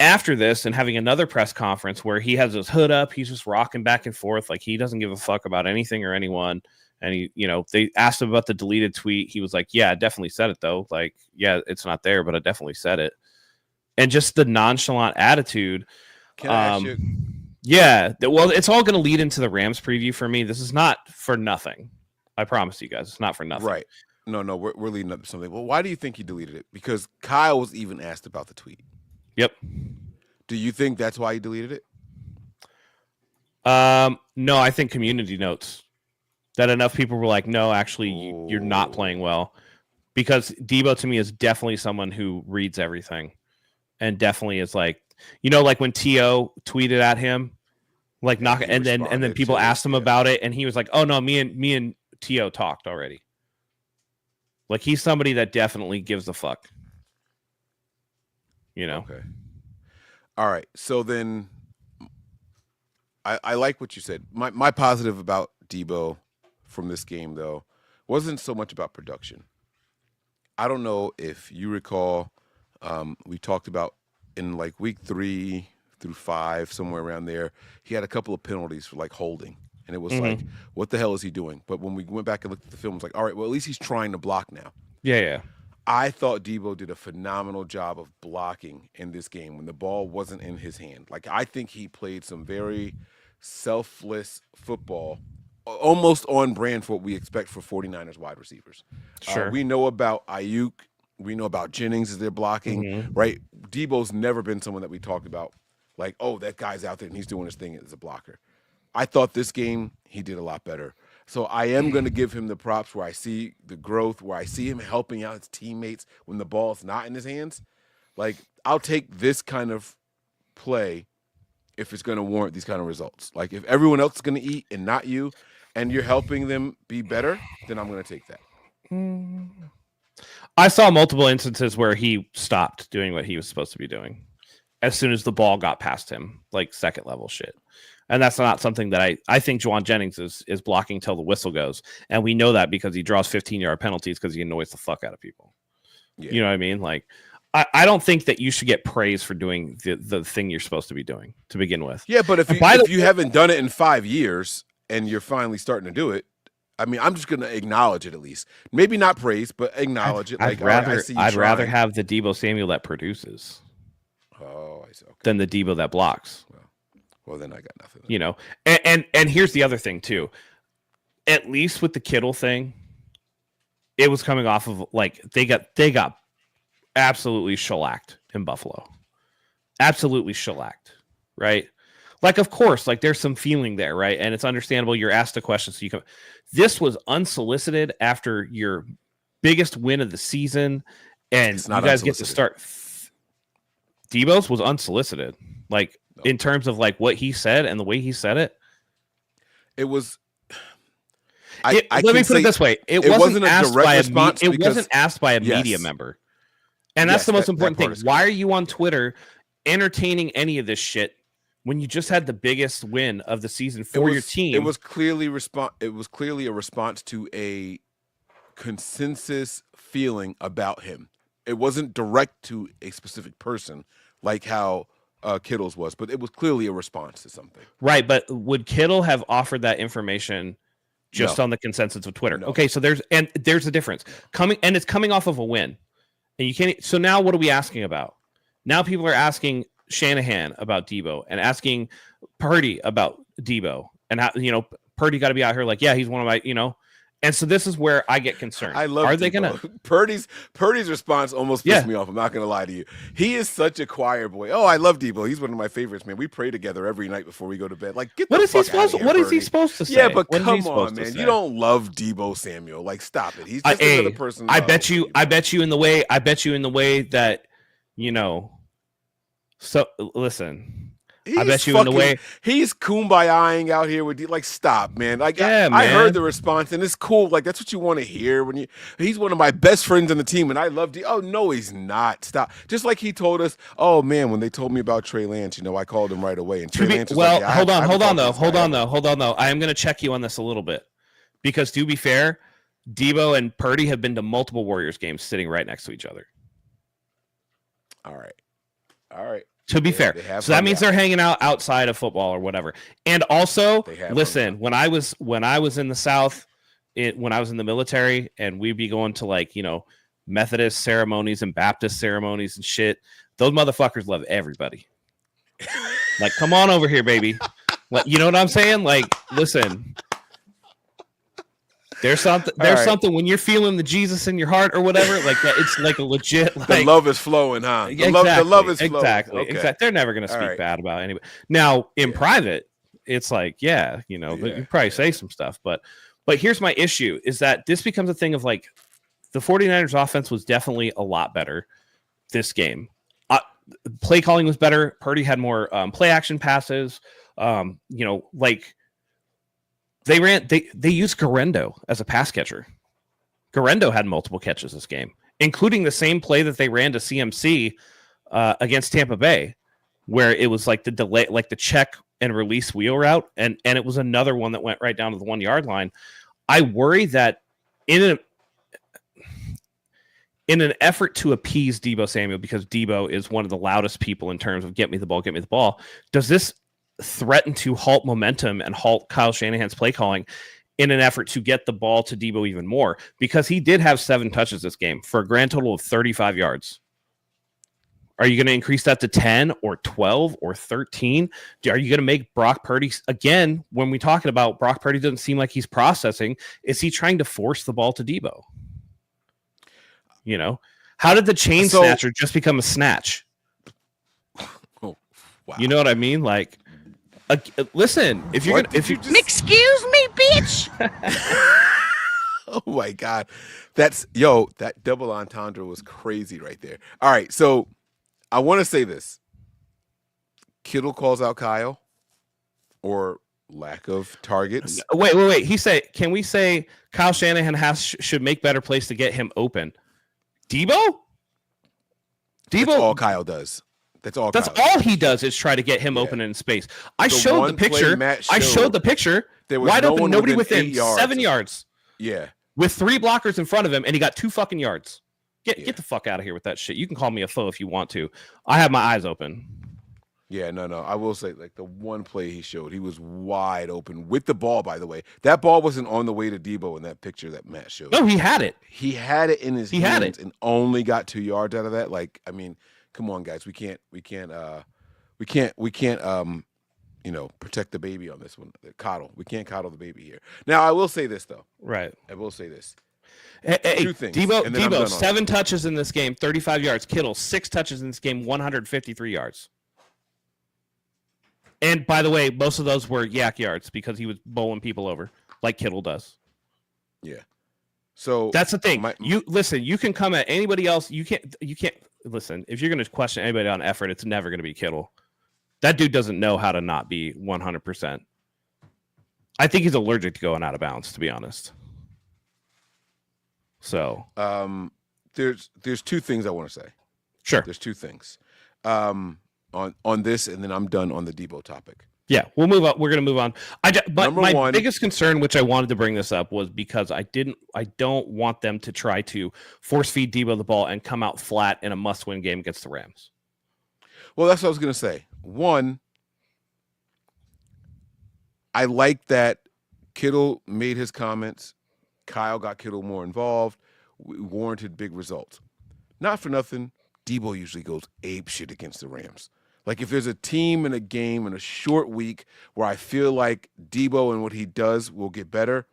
after this and having another press conference where he has his hood up, he's just rocking back and forth. Like, he doesn't give a fuck about anything or anyone. And he, they asked him about the deleted tweet. He was like, yeah, I definitely said it though. Like, yeah, it's not there, but I definitely said it. And just the nonchalant attitude. Can I ask you? Yeah. Well, it's all going to lead into the Rams preview for me. This is not for nothing. I promise you guys, it's not for nothing. Right. No, we're leading up to something. Well, why do you think he deleted it? Because Kyle was even asked about the tweet. Yep. Do you think that's why he deleted it? No, I think community notes. That enough people were like, no, actually, you're not playing well. Because Debo, to me, is definitely someone who reads everything. And definitely is like, like when T.O. tweeted at him, like knock, and then people asked him about it, and he was like, oh no, me and T.O. talked already. Like, he's somebody that definitely gives a fuck. Okay. All right. So then I like what you said. My positive about Debo from this game, though, wasn't so much about production. I don't know if you recall, we talked about in like week 3 through 5, somewhere around there, he had a couple of penalties for like holding. And it was like, what the hell is he doing? But when we went back and looked at the film, it was like, all right, well, at least he's trying to block now. Yeah. I thought Debo did a phenomenal job of blocking in this game when the ball wasn't in his hand. Like, I think he played some very selfless football, almost on brand for what we expect for 49ers wide receivers. Sure. We know about Ayuk. We know about Jennings as they're blocking, right? Debo's never been someone that we talked about like, oh, that guy's out there and he's doing his thing as a blocker. I thought this game he did a lot better. So I am going to give him the props where I see the growth, where I see him helping out his teammates when the ball's not in his hands. Like, I'll take this kind of play if it's going to warrant these kind of results. Like, if everyone else is going to eat and not you, and you're helping them be better, then I'm going to take that. I saw multiple instances where he stopped doing what he was supposed to be doing as soon as the ball got past him, like second level shit. And that's not something that I think Juwan Jennings is blocking till the whistle goes. And we know that because he draws 15-yard penalties because he annoys the fuck out of people. Yeah. You know what I mean? Like, I don't think that you should get praise for doing the thing you're supposed to be doing to begin with. Yeah, but if you haven't done it in 5 years and you're finally starting to do it, I mean, I'm just going to acknowledge it at least. Maybe not praise, but acknowledge it. Like, I'd rather have the Debo Samuel that produces than the Debo that blocks. Well, then I got nothing. You know, and here's the other thing too. At least with the Kittle thing, it was coming off of like they got absolutely shellacked in Buffalo. Absolutely shellacked, right? Like, of course, like there's some feeling there, right? And it's understandable. You're asked a question, so you can. This was unsolicited after your biggest win of the season, and you guys get to start. Debo's was unsolicited, like in terms of like what he said and the way he said it. It was. Let me put it this way: it wasn't a direct response. It wasn't asked by a media member, and that's the most important thing. Why are you on Twitter entertaining any of this shit when you just had the biggest win of the season for your team? It was clearly a response to a consensus feeling about him. It wasn't direct to a specific person like how Kittle's was, but it was clearly a response to something. Right, but would Kittle have offered that information just on the consensus of Twitter? No. Okay, so there's a difference. It's coming off of a win. And you can't. So now what are we asking about? Now people are asking Shanahan about Debo and asking Purdy about Debo, and how, Purdy got to be out here like, yeah, he's one of my, And so this is where I get concerned. I love. Are Debo. They gonna? Purdy's response almost pissed me off. I'm not gonna lie to you. He is such a choir boy. Oh, I love Debo. He's one of my favorites, man. We pray together every night before we go to bed. Like, get the fuck out of here, What is he supposed to say? Yeah, but come on, man. You don't love Debo Samuel. Like, stop it. He's just another person. I bet you in the way that So listen. I bet you in the way he's kumbayaing out here with you. Like, stop, man. Like, Yeah, I heard man. the response, and it's cool. Like, that's what you want to hear when you. He's one of my best friends on the team, and I love D. Oh no, he's not. Stop. Just like he told us. Oh man, when they told me about Trey Lance, I called him right away. And Trey Lance was well, like, yeah, hold on though. I am going to check you on this a little bit because to be fair, Debo and Purdy have been to multiple Warriors games sitting right next to each other. All right. To be fair, so that means they're hanging out outside of football or whatever. And also, listen, when I was in the South, when I was in the military, and we'd be going to Methodist ceremonies and Baptist ceremonies and shit, those motherfuckers love everybody. Like, come on over here, baby. Like, you know what I'm saying? Like, listen. There's something when you're feeling the Jesus in your heart or whatever, like that. It's like a legit. Like, the love is flowing, huh? The love is flowing. Exactly. Okay. Exactly. They're never going to speak bad about anybody. Now, in private, it's like, you probably say some stuff, but here's my issue: is that this becomes a thing of like the 49ers offense was definitely a lot better this game. Play calling was better. Purdy had more play action passes. They used Garendo as a pass catcher. Garendo had multiple catches this game, including the same play that they ran to CMC against Tampa Bay, where it was like the delay, like the check and release wheel route, and it was another one that went right down to the 1 yard line. I worry that in an effort to appease Deebo Samuel, because Deebo is one of the loudest people in terms of get me the ball, does this threaten to halt momentum and halt Kyle Shanahan's play calling in an effort to get the ball to Deebo even more? Because he did have 7 touches this game for a grand total of 35 yards. Are you going to increase that to 10 or 12 or 13? Are you going to make Brock Purdy, again, when we're talking about Brock Purdy doesn't seem like he's processing, is he trying to force the ball to Deebo? How did the chain snatcher just become a snatch? Oh, wow. You know what I mean? Like, listen, if you're going to, excuse me, bitch. Oh my God. That double entendre was crazy right there. All right. So I want to say this. Kittle calls out Kyle or lack of targets. Wait. Can we say Kyle Shanahan should make better plays to get him open? Debo? That's all Kyle does. That's all he does is try to get him open in space. I showed the picture. There was wide open, nobody within 7 yards. Yeah. With 3 blockers in front of him, and he got 2 fucking yards. Get the fuck out of here with that shit. You can call me a foe if you want to. I have my eyes open. Yeah, no. I will say, like, the one play he showed, he was wide open with the ball, by the way. That ball wasn't on the way to Debo in that picture that Matt showed. No, he had it. He had it in his hands and only got 2 yards out of that. Like, I mean, come on, guys. We can't protect the baby on this one. Coddle. We can't coddle the baby here. Now, I will say this, though. Right. I will say this. Hey, 2 things. Debo 7 touches in this game, 35 yards. Kittle, 6 touches in this game, 153 yards. And by the way, most of those were yak yards because he was bowling people over like Kittle does. Yeah. So that's the thing. You can come at anybody else. You can't listen. If you're going to question anybody on effort, it's never going to be Kittle. That dude doesn't know how to not be 100%. I think he's allergic to going out of bounds, to be honest. So, there's 2 things I want to say. Sure. There's 2 things. On this, and then I'm done on the Debo topic. Yeah, we'll move on. We're going to move on. But my 1, biggest concern, which I wanted to bring this up, was because I don't want them to try to force feed Debo the ball and come out flat in a must-win game against the Rams. Well, that's what I was going to say. 1, I like that Kittle made his comments. Kyle got Kittle more involved. We warranted big results. Not for nothing, Debo usually goes ape shit against the Rams. Like, if there's a team in a game in a short week where I feel like Debo and what he does will get better,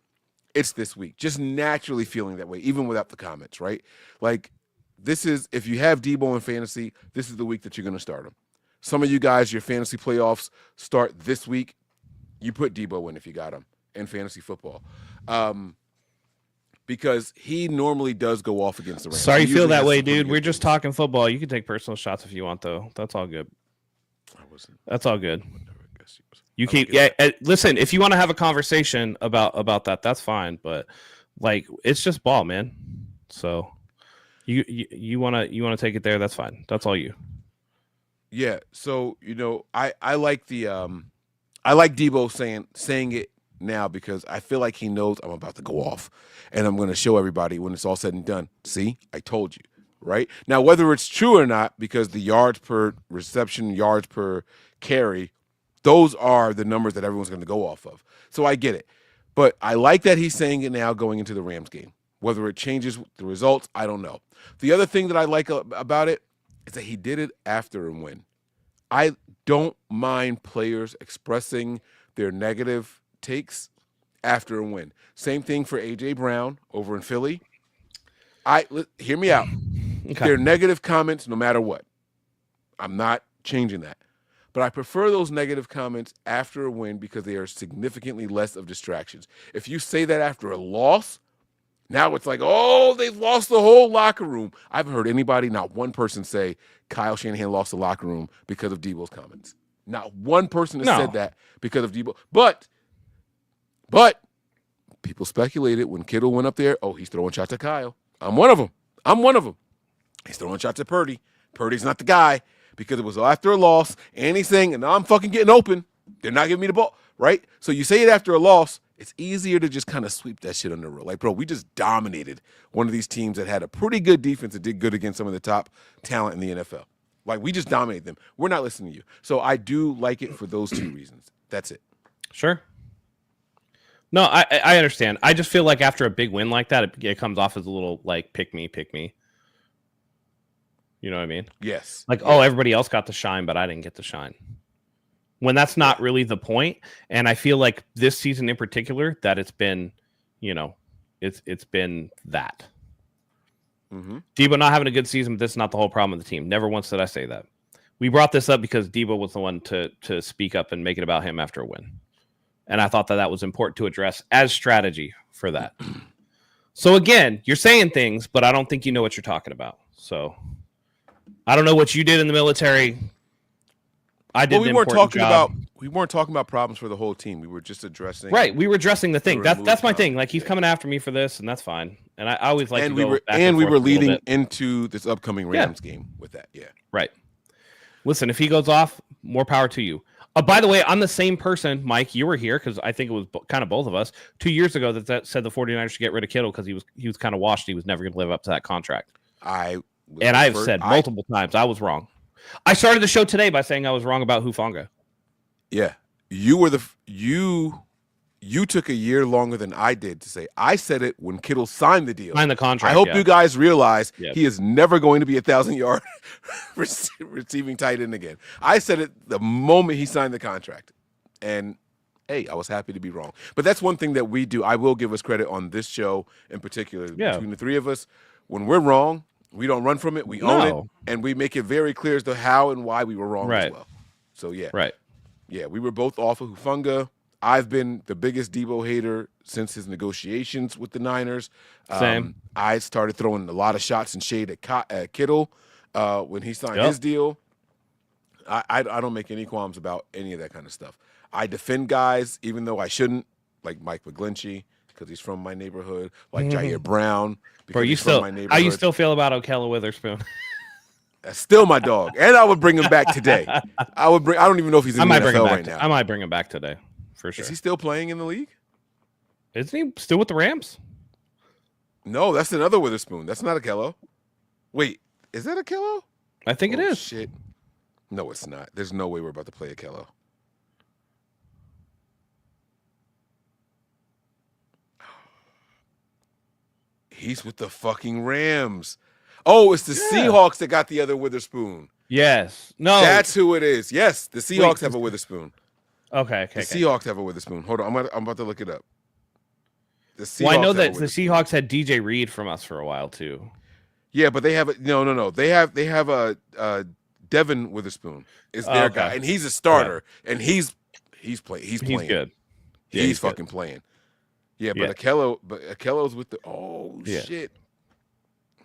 it's this week. Just naturally feeling that way, even without the comments, right? Like, this is, if you have Debo in fantasy, this is the week that you're going to start him. Some of you guys, your fantasy playoffs start this week. You put Debo in if you got him in fantasy football. Because he normally does go off against the Rams. Sorry you feel that way, dude. We're just talking football. You can take personal shots if you want, though. That's all good. I wasn't. That's all good. I guess he was. You I keep was getting- listen, if you want to have a conversation about that, that's fine. But like, it's just ball, man. So you wanna take it there, that's fine. That's all you. Yeah. So I like the I like Debo saying it now because I feel like he knows I'm about to go off, and I'm going to show everybody when it's all said and done. See, I told you. Right now, whether it's true or not, because the yards per reception, yards per carry, those are the numbers that everyone's going to go off of. So I get it. But I like that he's saying it now going into the Rams game. Whether it changes the results, I don't know. The other thing that I like about it is that he did it after a win. I don't mind players expressing their negative takes after a win. Same thing for A.J. Brown over in Philly. Hear me out. Okay. They're negative comments no matter what. I'm not changing that. But I prefer those negative comments after a win because they are significantly less of distractions. If you say that after a loss, now it's like, oh, they've lost the whole locker room. I haven't heard anybody, not one person, say Kyle Shanahan lost the locker room because of Debo's comments. Not one person has said that because of Debo. But people speculated when Kittle went up there, oh, he's throwing shots at Kyle. I'm one of them. He's throwing shots at Purdy. Purdy's not the guy because it was after a loss, and he's saying, now I'm fucking getting open. They're not giving me the ball, right? So you say it after a loss, it's easier to just kind of sweep that shit under the rug. Like, bro, we just dominated one of these teams that had a pretty good defense that did good against some of the top talent in the NFL. Like, we just dominated them. We're not listening to you. So I do like it for those two reasons. That's it. Sure. No, I understand. I just feel like after a big win like that, it comes off as a little like pick me. You know what I mean? Yes. Like, oh, everybody else got the shine, but I didn't get the shine. When that's not really the point. And I feel like this season in particular, that it's been, it's been that. Mm-hmm. Debo not having a good season, but this is not the whole problem with the team. Never once did I say that. We brought this up because Debo was the one to speak up and make it about him after a win. And I thought that was important to address as strategy for that. So again, you're saying things, but I don't think you know what you're talking about. So I don't know what you did in the military. I did. Well, we weren't talking about problems for the whole team. We were just addressing. Right, we were addressing the thing. That's my thing. Like, he's coming after me for this, and that's fine. And I always like. And we were leading into this upcoming Rams game with that. Yeah. Right. Listen, if he goes off, more power to you. By the way, I'm the same person, Mike. You were here because I think it was kind of both of us 2 years ago that said the 49ers should get rid of Kittle because he was kind of washed. He was never going to live up to that contract. I've said multiple times I was wrong. I started the show today by saying I was wrong about Hufanga. Yeah, you were you took a year longer than I did to say. I said it when Kittle signed the deal. Signed the contract. I hope you guys realize he is never going to be 1,000-yard receiving tight end again. I said it the moment he signed the contract. And, hey, I was happy to be wrong. But that's one thing that we do. I will give us credit on this show in particular. Between the three of us, when we're wrong, we don't run from it. We own it. And we make it very clear as to how and why we were wrong as well. So, yeah. Right. Yeah, we were both off of Hufanga. I've been the biggest Debo hater since his negotiations with the Niners. Same. I started throwing a lot of shots and shade at Kittle when he signed his deal. I don't make any qualms about any of that kind of stuff. I defend guys even though I shouldn't, like Mike McGlinchey because he's from my neighborhood, like Jair Brown because he's from my neighborhood. How you still feel about Okella Witherspoon? That's still my dog, and I would bring him back today. I don't even know if he's in the NFL right now. I might bring him back today. For sure. Is he still playing in the league? Isn't he still with the Rams? No, that's another Witherspoon. That's not Okello. Wait, is that Okello? I think it is. Shit. No, it's not. There's no way we're about to play Okello. He's with the fucking Rams. Oh, it's the Seahawks that got the other Witherspoon. Yes. No. That's who it is. Yes, the Seahawks have a Witherspoon. Okay. The Seahawks have a Witherspoon. Hold on, I'm about to look it up. I know that the Seahawks had DJ Reed from us for a while too. Yeah, but they have no. They have a Devin Witherspoon is their guy, and he's a starter, and he's playing. He's good. Yeah, he's fucking playing. Yeah, but Okello's with the shit.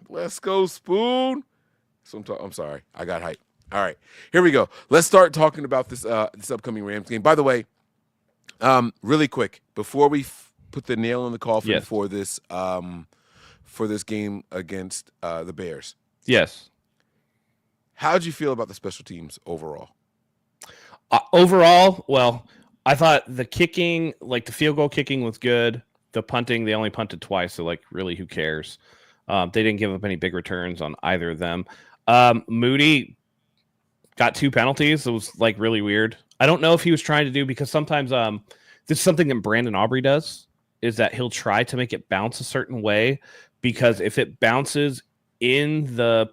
Let's go, Spoon. So I'm sorry, I got hype. All right, here we go. Let's start talking about this this upcoming Rams game. By the way, really quick before we put the nail in the coffin Yes. for this game against the Bears. Yes. How'd you feel about the special teams overall? Overall, well, I thought the kicking, like the field goal kicking, was good. The punting, they only punted twice, so like really, who cares? They didn't give up any big returns on either of them. Moody got 2 penalties. It was like really weird. I don't know if he was trying to do, because sometimes this is something that Brandon Aubrey does, is that he'll try to make it bounce a certain way, because if it bounces in the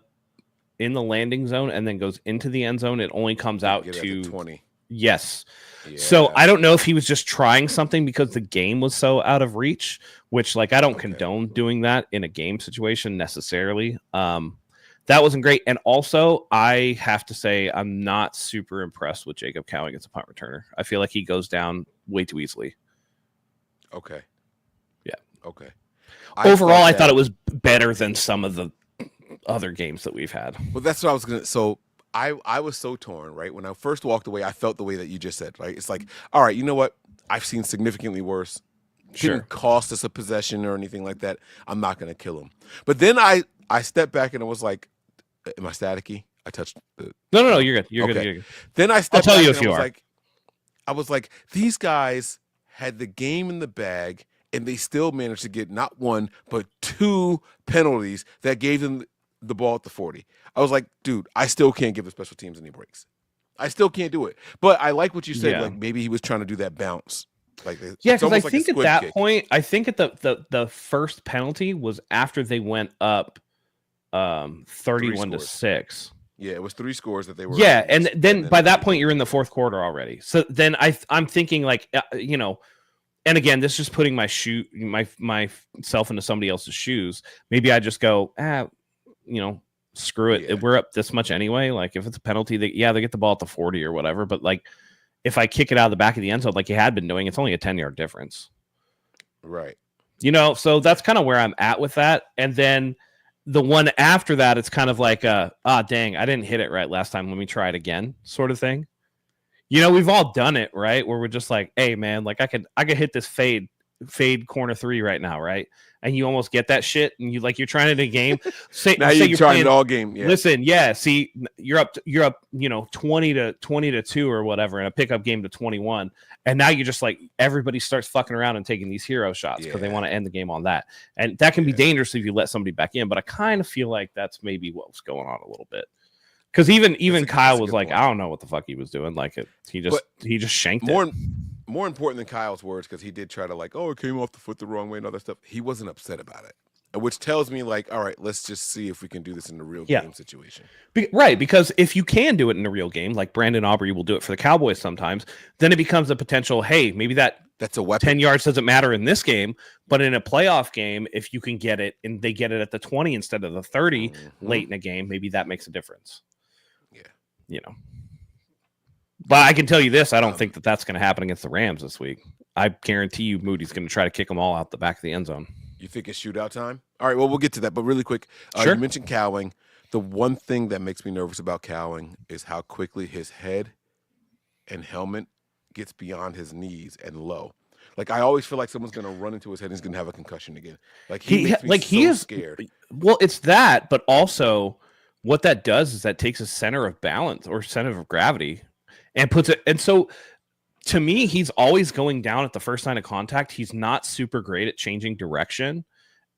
landing zone and then goes into the end zone, it only comes out to 20. Yes. Yeah. So I don't know if he was just trying something because the game was so out of reach, which like I don't condone doing that in a game situation necessarily. That wasn't great. And also, I have to say, I'm not super impressed with Jacob Cowing as a punt returner. I feel like he goes down way too easily. Okay. Yeah. Okay. Overall, I thought it was better than some of the other games that we've had. Well, that's what I was going to. So I was so torn, right? When I first walked away, I felt the way that you just said, right? It's like, all right, you know what? I've seen significantly worse. Didn't cost us a possession or anything like that. I'm not going to kill him. But then I stepped back and I was like, am I staticky? I touched the... No, you're good. You're good. You're good. Then I stepped I'll tell back you and if you are. I was like, these guys had the game in the bag and they still managed to get not 1, but 2 penalties that gave them the ball at the 40. I was like, dude, I still can't give the special teams any breaks. I still can't do it. But I like what you said. Yeah. Like maybe he was trying to do that bounce. Like Yeah, it's because I almost like a think at squid that kick. point, I think at the first penalty was after they went up 31 to 6. Yeah, it was 3 scores that they were. Yeah, up and against, then by that point you're in the fourth quarter already. So then I'm thinking like and again, this is just putting myself into somebody else's shoes. Maybe I just go, screw it. Yeah. We're up this much anyway. Like if it's a penalty, they get the ball at the 40 or whatever. But like if I kick it out of the back of the end zone, like you had been doing, it's only a 10-yard difference. Right. So that's kind of where I'm at with that. And then the one after that, it's kind of like, dang, I didn't hit it right last time. Let me try it again, sort of thing. We've all done it, right? Where we're just like, hey, man, like I could hit this fade corner 3 right now, right? And you almost get that shit, and you're trying it in a game. Now you're trying it all game. Yeah. Listen, yeah. See, you're up, 20 to 2 or whatever in a pickup game to 21, and now you're just like everybody starts fucking around and taking these hero shots because they want to end the game on that, and that can be dangerous if you let somebody back in. But I kind of feel like that's maybe what was going on a little bit. Because even Kyle was like, point. I don't know what the fuck he was doing. Like he just shanked it. More important than Kyle's words, because he did try to like, it came off the foot the wrong way and other stuff. He wasn't upset about it, which tells me like, all right, let's just see if we can do this in a real game situation. Right, because if you can do it in a real game, like Brandon Aubrey will do it for the Cowboys sometimes, then it becomes a potential, hey, maybe that's a weapon. 10 yards doesn't matter in this game, but in a playoff game, if you can get it and they get it at the 20 instead of the 30 late in a game, maybe that makes a difference. Yeah. But I can tell you this, I don't think that's going to happen against the Rams this week. I guarantee you Moody's going to try to kick them all out the back of the end zone. You think it's shootout time? All right, well, we'll get to that. But really quick, sure. You mentioned Cowing. The one thing that makes me nervous about Cowing is how quickly his head and helmet gets beyond his knees and low. Like, I always feel like someone's going to run into his head and he's going to have a concussion again. Like, he is scared. Well, it's that, but also what that does is that takes a center of balance or center of gravity and puts it. And so to me, he's always going down at the first sign of contact. He's not super great at changing direction.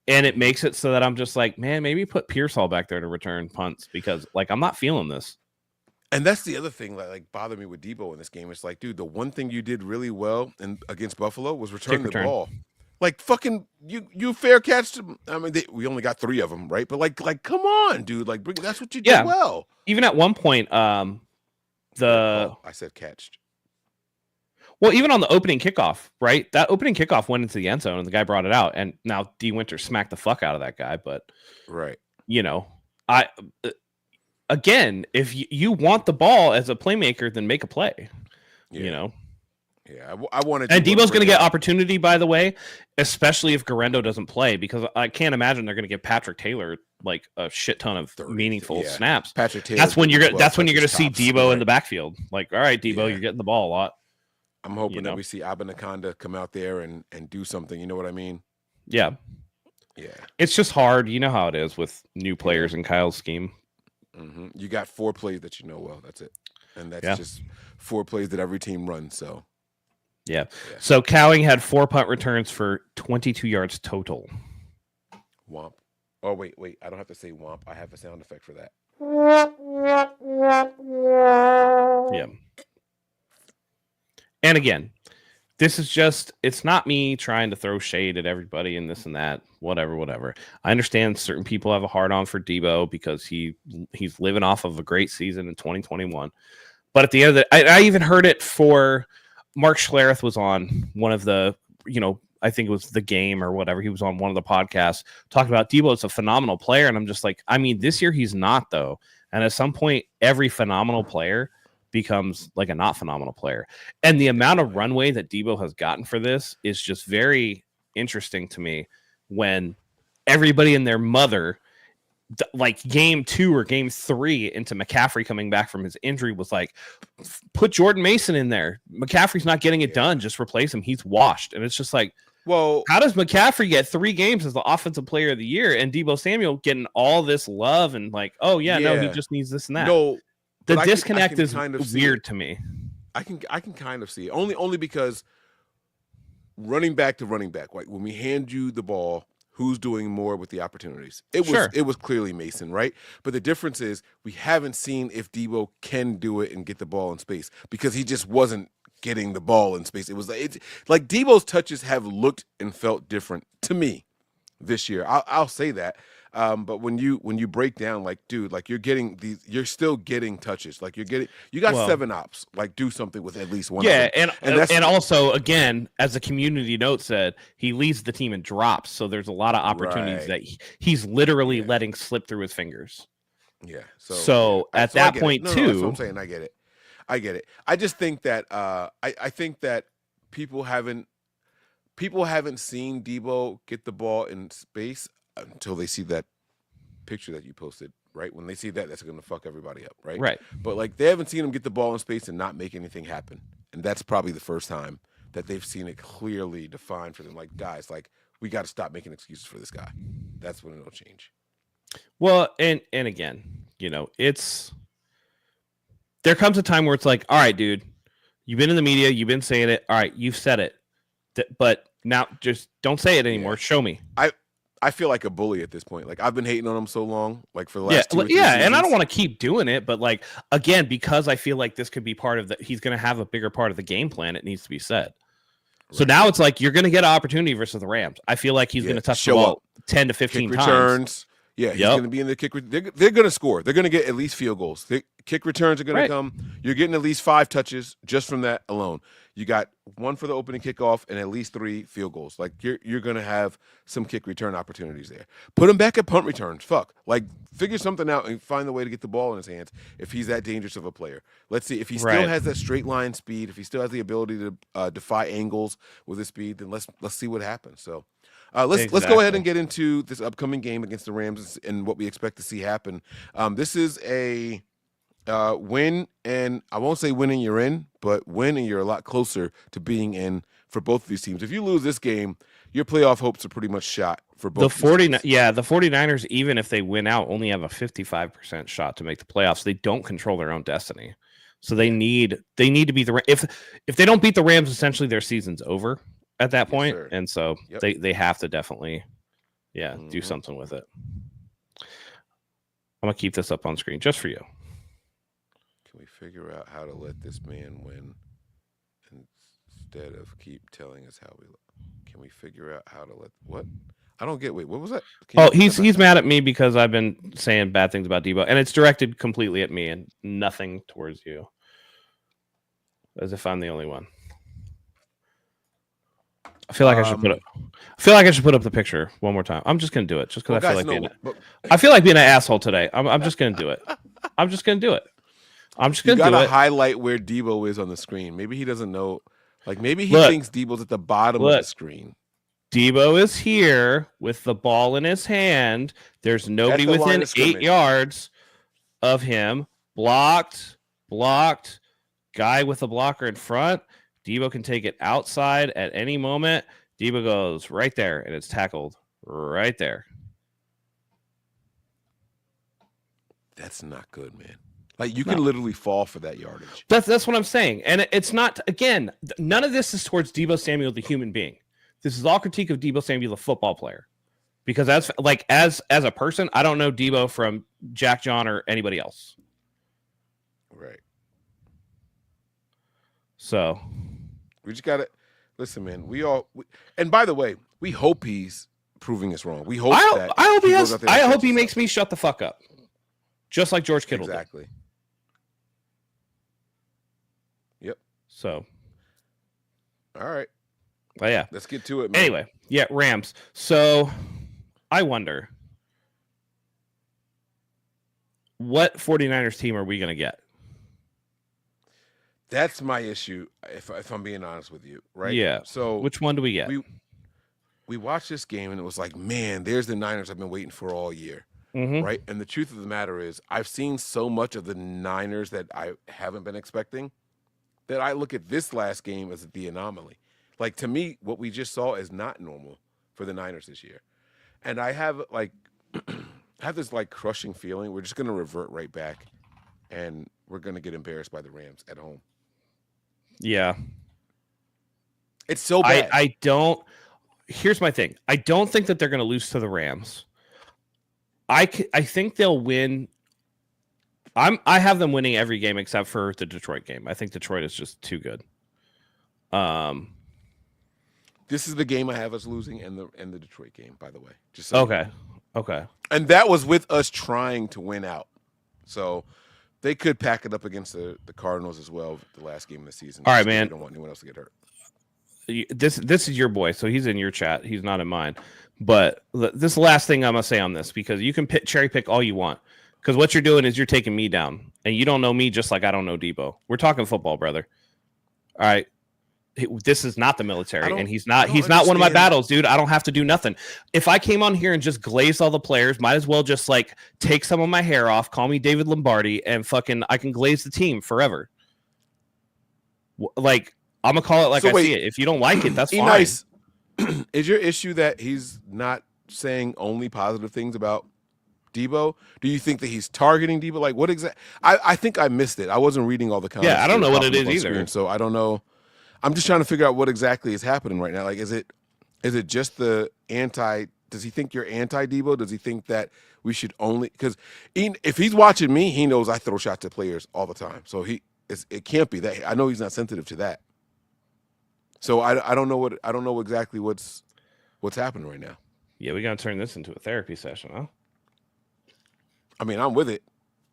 And it makes it so that I'm just like, man, maybe put Pearsall back there to return punts because like, I'm not feeling this. And that's the other thing that like bothered me with Debo in this game. It's like, dude, the one thing you did really well against Buffalo was return the ball. Like fucking you fair catch them. I mean, we only got 3 of them, right? But like come on, dude. Like that's what you did well. Even at one point, I said catched. Well, even on the opening kickoff, right? That opening kickoff went into the end zone and the guy brought it out. And now D. Winter smacked the fuck out of that guy. But right, again, if you want the ball as a playmaker, then make a play. Yeah, I wanted. And Debo's going to get opportunity, by the way, especially if Garendo doesn't play, because I can't imagine they're going to give Patrick Taylor like a shit ton of 30, meaningful snaps. Patrick Taylor. That's when you're going to see Debo in the backfield. Like, all right, Debo, you're getting the ball a lot. I'm hoping that we see Abanaconda come out there and do something. You know what I mean? Yeah. Yeah. It's just hard. You know how it is with new players in Kyle's scheme. Mm-hmm. You got 4 plays that you know well. That's it. And that's just 4 plays that every team runs. So. Yeah. So Cowing had 4 punt returns for 22 yards total. Womp. Oh, wait. I don't have to say womp. I have a sound effect for that. Yeah. And again, this is just, it's not me trying to throw shade at everybody and this and that, whatever. I understand certain people have a hard on for Debo because he's living off of a great season in 2021. But at the end of I even heard it for Mark Schlereth was on one of the, I think it was The Game or whatever. He was on one of the podcasts talking about Debo is a phenomenal player. And I'm just like, I mean, this year he's not, though. And at some point, every phenomenal player becomes like a not phenomenal player. And the amount of runway that Debo has gotten for this is just very interesting to me when everybody and their mother, like game 2 or game 3 into McCaffrey coming back from his injury, was like, put Jordan Mason in there. McCaffrey's not getting it done. Just replace him. He's washed. And it's just like, well, how does McCaffrey get 3 games as the offensive player of the year and Debo Samuel getting all this love and like, no, he just needs this and that. No, the disconnect is kind of weird to me. I can kind of see it only because running back to running back, like when we hand you the ball, who's doing more with the opportunities? It was clearly Mason, right? But the difference is we haven't seen if Debo can do it and get the ball in space because he just wasn't getting the ball in space. It was like Debo's touches have looked and felt different to me this year. I'll say that. But when you break down, like, dude, like you're still getting touches. Like you got 7 ops. Like do something with at least one. Yeah, and also again, as the community note said, he leads the team in drops. So there's a lot of opportunities that he's literally letting slip through his fingers. Yeah. So at that point too, that's what I'm saying. I get it. I just think that I think that people haven't seen Debo get the ball in space until they see that picture that you posted, right? When they see that, that's going to fuck everybody up, right? Right. But like they haven't seen him get the ball in space and not make anything happen. And that's probably the first time that they've seen it clearly defined for them. Like, guys, like we got to stop making excuses for this guy. That's when it'll change. Well, and again, there comes a time where it's like, all right, dude, you've been in the media, you've been saying it. All right, you've said it. But now just don't say it anymore. Show me. I feel like a bully at this point. Like I've been hating on him so long, like for the last 2 or 3 seasons. And I don't want to keep doing it, but like again, because I feel like this could be part of he's going to have a bigger part of the game plan. It needs to be said. Right. So now it's like you're going to get an opportunity versus the Rams. I feel like he's going to touch the ball 10 to 15 times. Returns. Yeah, he's going to be in the kick. They're going to score. They're going to get at least field goals. Kick returns are going to come. You're getting at least 5 touches just from that alone. You got 1 for the opening kickoff and at least 3 field goals. Like you're going to have some kick return opportunities there. Put him back at punt returns. Like figure something out and find the way to get the ball in his hands if he's that dangerous of a player. Let's see if he still has that straight line speed. If he still has the ability to defy angles with his speed, then let's see what happens. So. Let's go ahead and get into this upcoming game against the Rams and what we expect to see happen. This is a win, and I won't say win and you're in, but win and you're a lot closer to being in for both of these teams. If you lose this game, your playoff hopes are pretty much shot for both. The 49ers, even if they win out, only have a 55% shot to make the playoffs. They don't control their own destiny, so they need to beat the if they don't beat the Rams, essentially their season's over at that point. Sir. And so they have to definitely do something with it. I'm gonna keep this up on screen just for you. Can we figure out how to let this man win instead of keep telling us how we look? Can we figure out how to let what? I don't get. Wait, what was that? He's mad at me because I've been saying bad things about Debo, and it's directed completely at me and nothing towards you, as if I'm the only one. I feel like I should put up the picture one more time. I'm just gonna do it just because I feel like being an asshole today. I'm just gonna do it. I'm just gonna do it. You gotta highlight where Debo is on the screen. Maybe he doesn't know Like maybe he Look. thinks Debo's at the bottom of the screen. Debo is here with the ball in his hand. There's nobody the line within of scrimmage. 8 yards of him. Blocked. Guy with a blocker in front. Debo can take it outside at any moment. Debo goes right there, and it's tackled right there. That's not good, man. Like you can literally fall for that yardage. That's what I'm saying. And it's not, again, none of this is towards Debo Samuel, the human being. This is all critique of Debo Samuel, the football player. Because as a person, I don't know Debo from Jack John or anybody else. Right. So we just gotta listen, man. And by the way, we hope he's proving us wrong. We hope that I hope he has. goes out there I and hope he catches makes us. me shut the fuck up, just like George Kittle Exactly. did. Yep. So, all right. But yeah. Let's get to it, man. Anyway, yeah, Rams. So, I wonder what 49ers team are we going to get? That's my issue, if I'm being honest with you, right? Yeah. So which one do we get? We watched this game and it was like, man, there's the Niners I've been waiting for all year, right? And the truth of the matter is, I've seen so much of the Niners that I haven't been expecting that I look at this last game as the anomaly. Like, to me, what we just saw is not normal for the Niners this year. And I have, like, this, like, crushing feeling. We're just going to revert right back, and we're going to get embarrassed by the Rams at home. Yeah. It's so bad. I don't – here's my thing. I don't think that they're going to lose to the Rams. I think they'll win – I have them winning every game except for the Detroit game. I think Detroit is just too good. This is the game I have us losing, and the Detroit game, by the way. Just so okay. And that was with us trying to win out. So they could pack it up against the Cardinals as well, the last game of the season. All right, man. We don't want anyone else to get hurt. This is your boy, so he's in your chat. He's not in mine. But this last thing I'm going to say on this, because you can cherry pick all you want. Because what you're doing is you're taking me down. And you don't know me just like I don't know Debo. We're talking football, brother. All right. This is not the military, and he's not one of my battles, dude. I don't have to do nothing. If I came on here and just glazed all the players, might as well just like take some of my hair off, call me David Lombardi, and fucking I can glaze the team forever. Like, I'm gonna call it like I see it. If you don't like it, that's fine. Nice. Is your issue that he's not saying only positive things about Debo? Do you think that he's targeting Debo? Like, what exactly? I think I missed it. I wasn't reading all the comments. Yeah, I don't know what it is either. Screen, so I don't know. I'm just trying to figure out what exactly is happening right now. Like, is it just the anti? Does he think you're anti-Debo? Does he think that we should only? Because if he's watching me, he knows I throw shots at players all the time. So it can't be that. I know he's not sensitive to that. So I don't know exactly what's happening right now. Yeah, we gotta turn this into a therapy session, huh? I mean, I'm with it.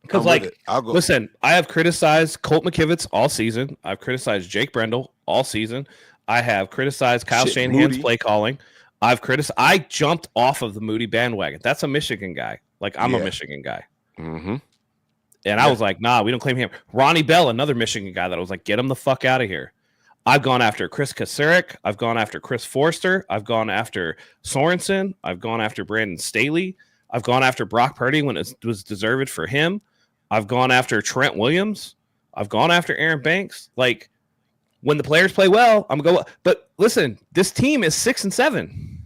Because, I'll go. Listen, I have criticized Colt McKivitz all season. I've criticized Jake Brendel all season. I have criticized Kyle Shanahan's play calling. I jumped off of the Moody bandwagon. That's a Michigan guy. Like, I'm a Michigan guy. Mm-hmm. And I was like, nah, we don't claim him. Ronnie Bell, another Michigan guy that I was like, get him the fuck out of here. I've gone after Chris Kasarik. I've gone after Chris Forster. I've gone after Sorensen. I've gone after Brandon Staley. I've gone after Brock Purdy when it was deserved for him. I've gone after Trent Williams. I've gone after Aaron Banks. Like, when the players play well, I'm going to go. But listen, this team is 6-7.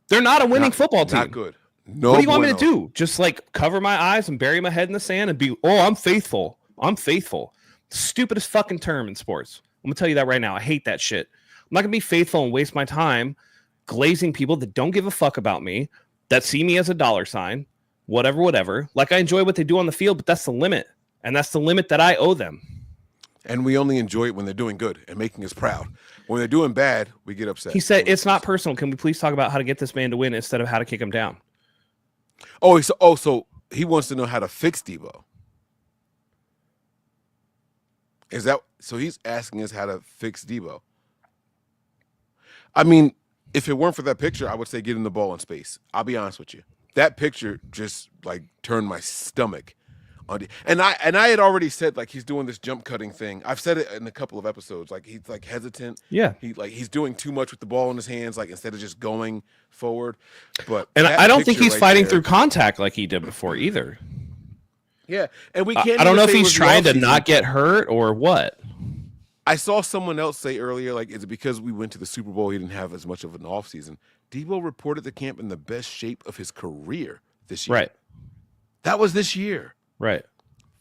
They're not a winning football team. Not good. No. What do you want me to do? Just like cover my eyes and bury my head in the sand and be, I'm faithful. I'm faithful. Stupidest fucking term in sports. I'm going to tell you that right now. I hate that shit. I'm not going to be faithful and waste my time glazing people that don't give a fuck about me, that see me as a dollar sign. Whatever. Like, I enjoy what they do on the field, but that's the limit. And that's the limit that I owe them. And we only enjoy it when they're doing good and making us proud. When they're doing bad, we get upset. He said, it's not personal. Can we please talk about how to get this man to win instead of how to kick him down? So he wants to know how to fix Debo. Is that so? He's asking us how to fix Debo. I mean, if it weren't for that picture, I would say get him the ball in space. I'll be honest with you. That picture just like turned my stomach And I had already said like he's doing this jump cutting thing. I've said it in a couple of episodes. Like he's like hesitant. Yeah. He's doing too much with the ball in his hands, like instead of just going forward. But And that I don't think picture he's right fighting there- through contact like he did before either. Yeah, and we can't. I don't even know if say it he's was the trying to offseason. not get hurt or what. I saw someone else say earlier, like, is it because we went to the Super Bowl he didn't have as much of an offseason? Debo reported the camp in the best shape of his career this year. Right. That was this year. Right.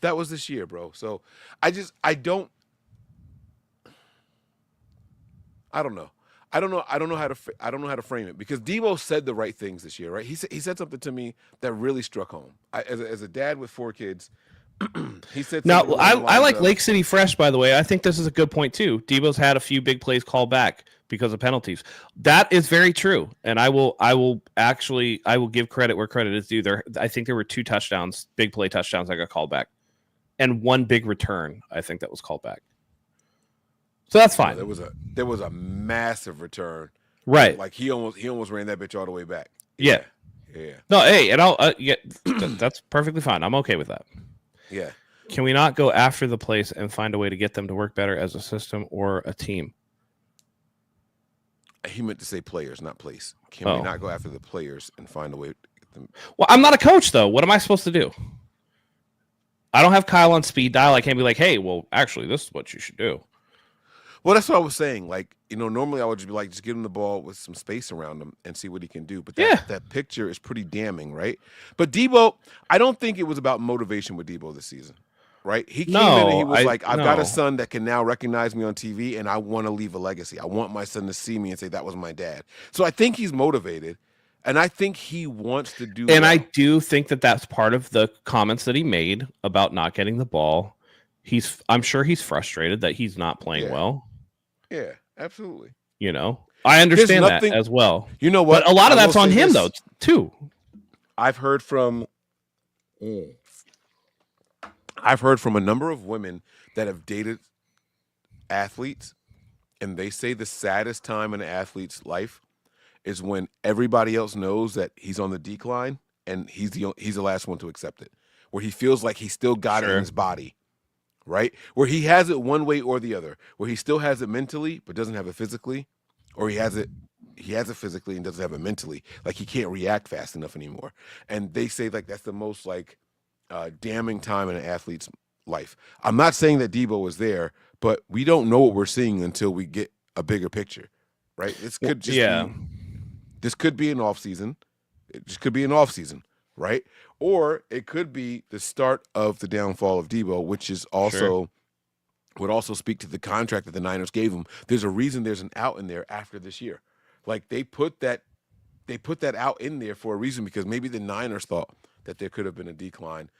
That was this year, bro. So I don't know. I don't know how to frame it because Debo said the right things this year, right? He said something to me that really struck home. As a dad with 4 kids, he said Now, something along the I lines like of- Lake City Fresh, by the way. I think this is a good point, too. Debo's had a few big plays called back because of penalties. That is very true. And I will give credit where credit is due. I think there were 2 touchdowns, big play touchdowns that got called back. And 1 big return, I think that was called back. So that's fine. There was a massive return. Right. Like he almost ran that bitch all the way back. Yeah. Yeah. No, hey, and I'll that's perfectly fine. I'm okay with that. Yeah. Can we not go after the place and find a way to get them to work better as a system or a team? He meant to say players, not place. Can Oh. we not go after the players and find a way to get them? Well, I'm not a coach, though. What am I supposed to do? I don't have Kyle on speed dial. I can't be like, hey, well, actually, this is what you should do. Well, that's what I was saying. Like, normally I would just be like, just give him the ball with some space around him and see what he can do. But that picture is pretty damning, right? But Debo, I don't think it was about motivation with Debo this season, right? He came in and he was like, I've got a son that can now recognize me on TV and I want to leave a legacy. I want my son to see me and say, that was my dad. So I think he's motivated. And I think he wants to do And well. I do think that that's part of the comments that he made about not getting the ball. I'm sure he's frustrated that he's not playing well. Yeah, absolutely. I understand nothing- that as well. You know what? But a lot of I that's will on say him, this. though, too. I've heard from a number of women that have dated athletes, and they say the saddest time in an athlete's life is when everybody else knows that he's on the decline, and he's the last one to accept it, where he feels like he's still got it in his body, right? Where he has it one way or the other, where he still has it mentally but doesn't have it physically, or he has it physically and doesn't have it mentally, like he can't react fast enough anymore. And they say like that's the most like damning time in an athlete's life. I'm not saying that Debo was there, but we don't know what we're seeing until we get a bigger picture, right? This could just this could be an off season. It just could be an off season, right? Or it could be the start of the downfall of Debo, which is also would also speak to the contract that the Niners gave him. There's a reason there's an out in there after this year. Like they put that out in there for a reason, because maybe the Niners thought that there could have been a decline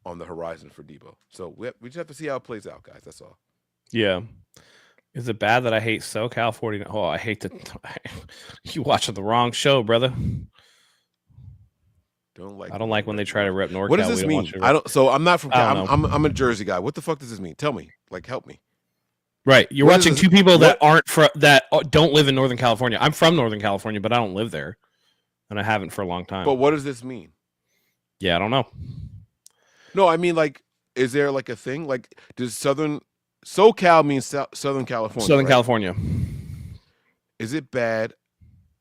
on the horizon for Debo. So we just have to see how it plays out, guys. That's all. Yeah. Is it bad that I hate SoCal 49? Oh, I hate that. You watching the wrong show, brother. I don't like when they try to rep NorCal. What does this mean? So I'm not from Cal. I'm a Jersey guy. What the fuck does this mean? Tell me. Like, help me. Right. You're watching two people that don't live in Northern California. I'm from Northern California, but I don't live there. And I haven't for a long time. But what does this mean? Yeah, I don't know. No, I mean, like, is there like a thing? Like, does SoCal mean Southern California? Southern right? California. Is it bad?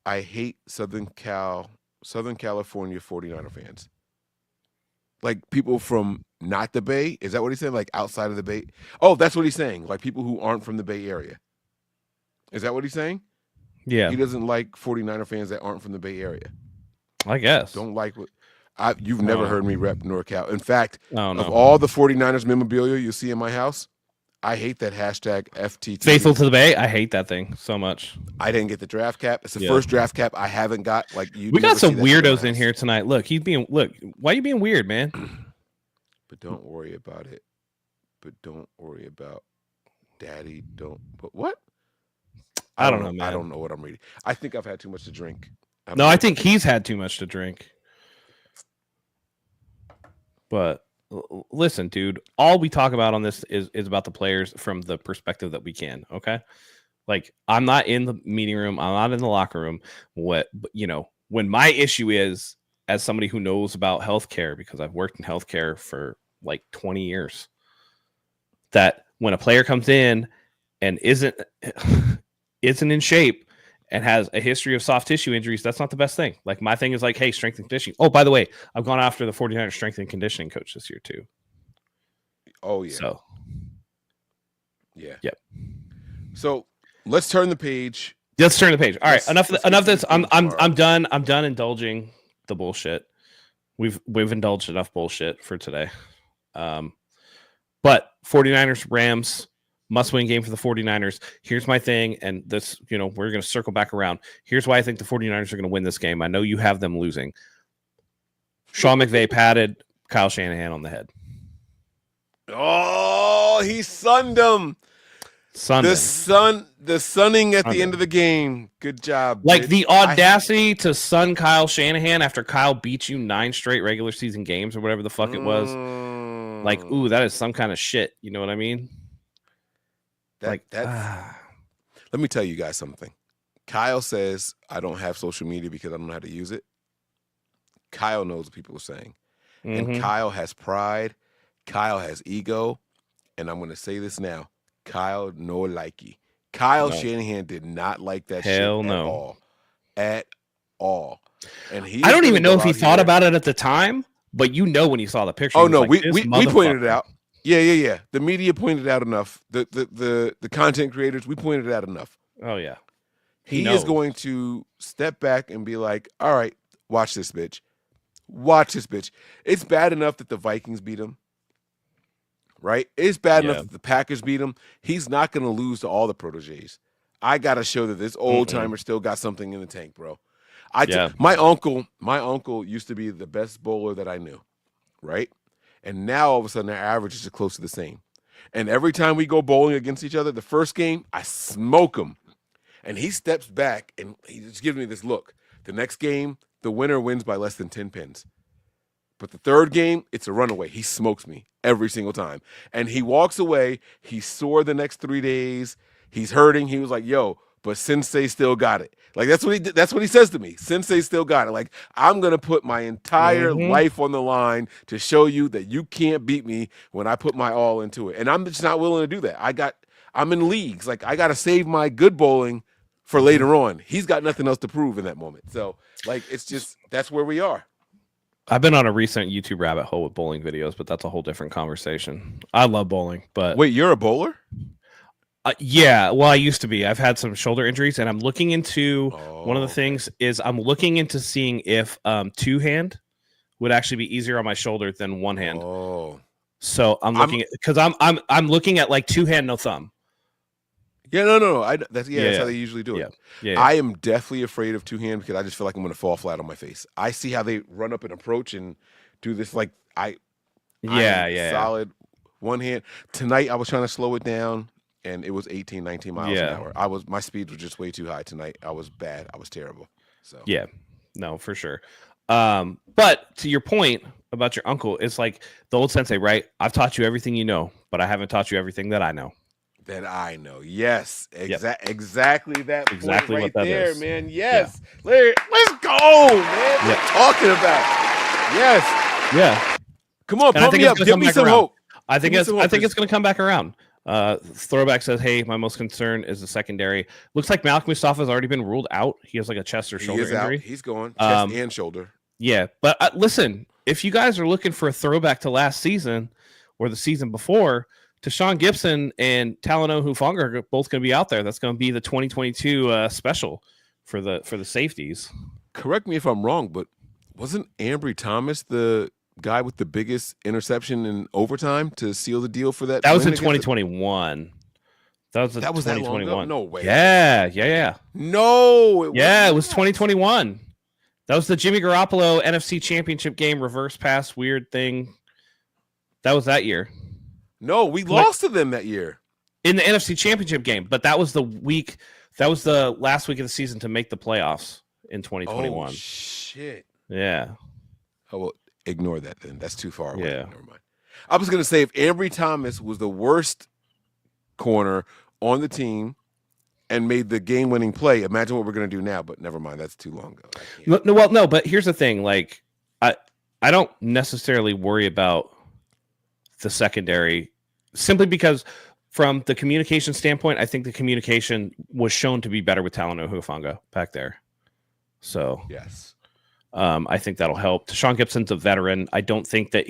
I hate Southern California 49er fans. Like people from not the Bay? Is that what he's saying? Like outside of the Bay? Oh, that's what he's saying. Like people who aren't from the Bay Area. Is that what he's saying? Yeah. He doesn't like 49er fans that aren't from the Bay Area. I guess. Don't like what you've never heard me rep NorCal. In fact, of all the 49ers memorabilia you see in my house, I hate that hashtag FTT. Faithful to the Bay. I hate that thing so much. I didn't get the draft cap. It's the first draft cap I haven't got. Like we got some weirdos in here tonight. Look, why are you being weird, man? But don't worry about it. But don't worry about Daddy. But what? I don't know, man. I don't know what I'm reading. I think I've had too much to drink. I think he's had too much to drink. But listen, dude, all we talk about on this is about the players from the perspective that we can. Okay. Like I'm not in the meeting room. I'm not in the locker room. When my issue is as somebody who knows about healthcare, because I've worked in healthcare for like 20 years. That when a player comes in and isn't in shape and has a history of soft tissue injuries, that's not the best thing. Like my thing is like, hey, strength and conditioning. Oh, by the way, I've gone after the 49ers strength and conditioning coach this year too. Oh yeah. So yeah. Yep. So let's turn the page. Let's turn the page. All right, enough of this. I'm done. I'm done indulging the bullshit. We've indulged enough bullshit for today. But 49ers Rams must-win game for the 49ers. Here's my thing, and this, we're going to circle back around. Here's why I think the 49ers are going to win this game. I know you have them losing. Sean McVay patted Kyle Shanahan on the head. Oh, he sunned him. The sunning at the end of the game. Good job. Like bitch. the audacity to sun Kyle Shanahan after Kyle beat you 9 straight regular season games or whatever the fuck it was. Like, ooh, that is some kind of shit. You know what I mean? Let me tell you guys something. Kyle says, I don't have social media because I don't know how to use it. Kyle knows what people are saying. And Kyle has pride. Kyle has ego. And I'm going to say this now. Kyle no likey. Shanahan did not like that shit at all. And I don't even know if he thought about it at the time, but when you saw the picture. Oh no, we pointed it out. Yeah. The media pointed it out enough. The content creators, we pointed it out enough. Oh yeah. He is going to step back and be like, all right, watch this bitch. Watch this bitch. It's bad enough that the Vikings beat him. Right? It's bad enough that the Packers beat him. He's not going to lose to all the proteges. I got to show that this old timer still got something in the tank, bro. My uncle used to be the best bowler that I knew, right? And now all of a sudden our average is close to the same. And every time we go bowling against each other, the first game, I smoke him. And he steps back and he just gives me this look. The next game, the winner wins by less than 10 pins. But the third game, it's a runaway. He smokes me every single time. And he walks away. He's sore the next 3 days. He's hurting. He was like, yo, but Sensei still got it. Like, that's what he says to me. Sensei still got it. Like, I'm going to put my entire life on the line to show you that you can't beat me when I put my all into it. And I'm just not willing to do that. I'm in leagues. Like, I got to save my good bowling for later on. He's got nothing else to prove in that moment. So, like, it's just, that's where we are. I've been on a recent YouTube rabbit hole with bowling videos, but that's a whole different conversation. I love bowling, but wait, you're a bowler? Yeah. Well, I used to be. I've had some shoulder injuries, and I'm looking into one of the things is I'm looking into seeing if two-hand would actually be easier on my shoulder than one hand. Oh, so I'm looking at because I'm looking at like two-hand, no thumb. Yeah, no. That's how they usually do it. Yeah. I am definitely afraid of two-hand because I just feel like I'm going to fall flat on my face. I see how they run up and approach and do this. Like solid one hand. Tonight I was trying to slow it down, and it was 18, 19 miles an hour. My speed was just way too high tonight. I was bad. I was terrible. So yeah, no, for sure. But to your point about your uncle, it's like the old sensei, right? I've taught you everything you know, but I haven't taught you everything that I know. Yes, exactly that point exactly right what that there, is. man. Yes, let's go, man. What are talking about? Yes, yeah. Come on, pump me up. Give me some hope. I think it's going to come back around. Throwback says, "Hey, my most concern is the secondary. Looks like Malik Mustafa has already been ruled out. He has like a chest or shoulder injury. He's going chest and shoulder. Yeah, but listen, if you guys are looking for a throwback to last season or the season before." Tashawn Gibson and Talanoa Hufanga are both going to be out there. That's going to be the 2022 special for the safeties. Correct me if I'm wrong, but wasn't Ambry Thomas the guy with the biggest interception in overtime to seal the deal for that? That was in 2021. That was 2021. No way. Yeah. No. It was 2021. That was the Jimmy Garoppolo NFC Championship game reverse pass weird thing. That was that year. No, we lost to them that year in the NFC Championship game, but that was the week. That was the last week of the season to make the playoffs in 2021. Oh, shit. Yeah. Oh, well, ignore that then. That's too far away. Yeah. Never mind. I was going to say if Ambry Thomas was the worst corner on the team and made the game-winning play, imagine what we're going to do now. But never mind. That's too long ago. No. But here's the thing. Like, I don't necessarily worry about the secondary, simply because from the communication standpoint, I think the communication was shown to be better with Talanoa Hufanga back there. So Yes. I think that'll help. Deshaun Gibson's a veteran. I don't think that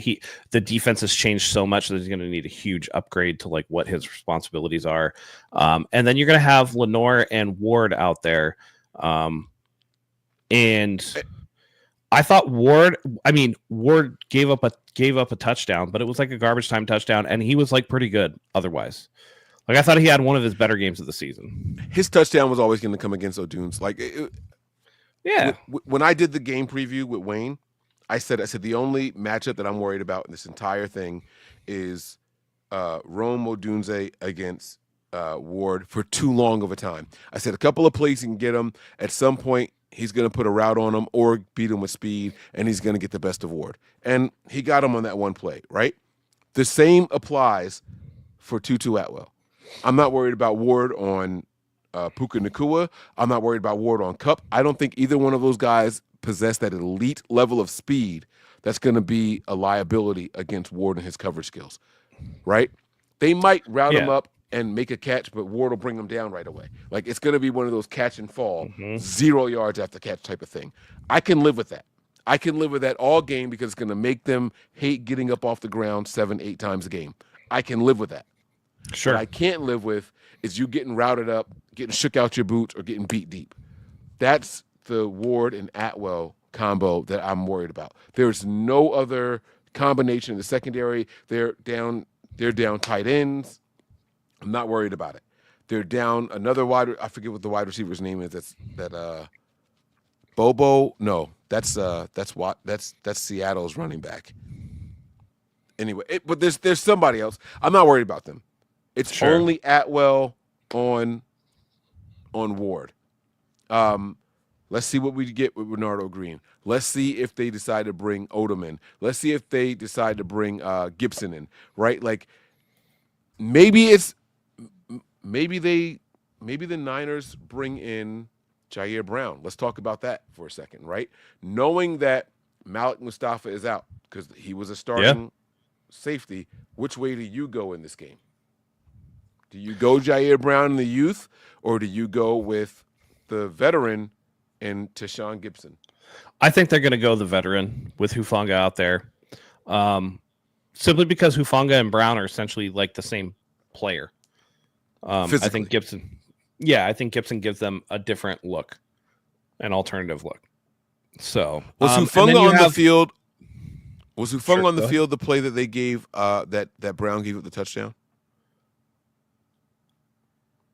the defense has changed so much that he's going to need a huge upgrade to like what his responsibilities are. And then you're going to have Lenore and Ward out there. And I thought Ward gave up a touchdown, but it was like a garbage time touchdown, and he was like pretty good otherwise. Like I thought he had one of his better games of the season. His touchdown was always going to come against O'Dunes. Like Yeah. When I did the game preview with Wayne, I said the only matchup that I'm worried about in this entire thing is Rome Odunze against Ward for too long of a time. I said a couple of plays he can get him. At some point, he's going to put a route on him or beat him with speed, and he's going to get the best of Ward. And he got him on that one play, right? The same applies for Tutu Atwell. I'm not worried about Ward on Puka Nacua. I'm not worried about Ward on Cup. I don't think either one of those guys possess that elite level of speed that's going to be a liability against Ward and his coverage skills, right? They might route him up and make a catch, but Ward will bring him down right away. Like it's going to be one of those catch and fall, 0 yards after catch type of thing. I can live with that. I can live with that all game because it's going to make them hate getting up off the ground 7-8 times a game. I can live with that. Sure. What I can't live with is you getting routed up, getting shook out your boots, or getting beat deep. That's the Ward and Atwell combo that I'm worried about. There's no other combination in the secondary. They're down tight ends. I'm not worried about it. They're down another I forget what the wide receiver's name is. Bobo. No, that's Seattle's running back. Anyway, but there's somebody else. I'm not worried about them. It's only Atwell on Ward. Let's see what we get with Bernardo Green. Let's see if they decide to bring Odom in. Let's see if they decide to bring Gibson in. Right? Like maybe the Niners bring in Jair Brown. Let's talk about that for a second. Right? Knowing that Malik Mustafa is out because he was a starting safety. Which way do you go in this game? Do you go Jair Brown in the youth, or do you go with the veteran and Tashawn Gibson? I think they're going to go the veteran with Hufanga out there, simply because Hufanga and Brown are essentially like the same player. I think Gibson. Yeah, I think Gibson gives them a different look, an alternative look. So was Hufanga on the field? Was Hufanga on the field the play that they gave that Brown gave up the touchdown?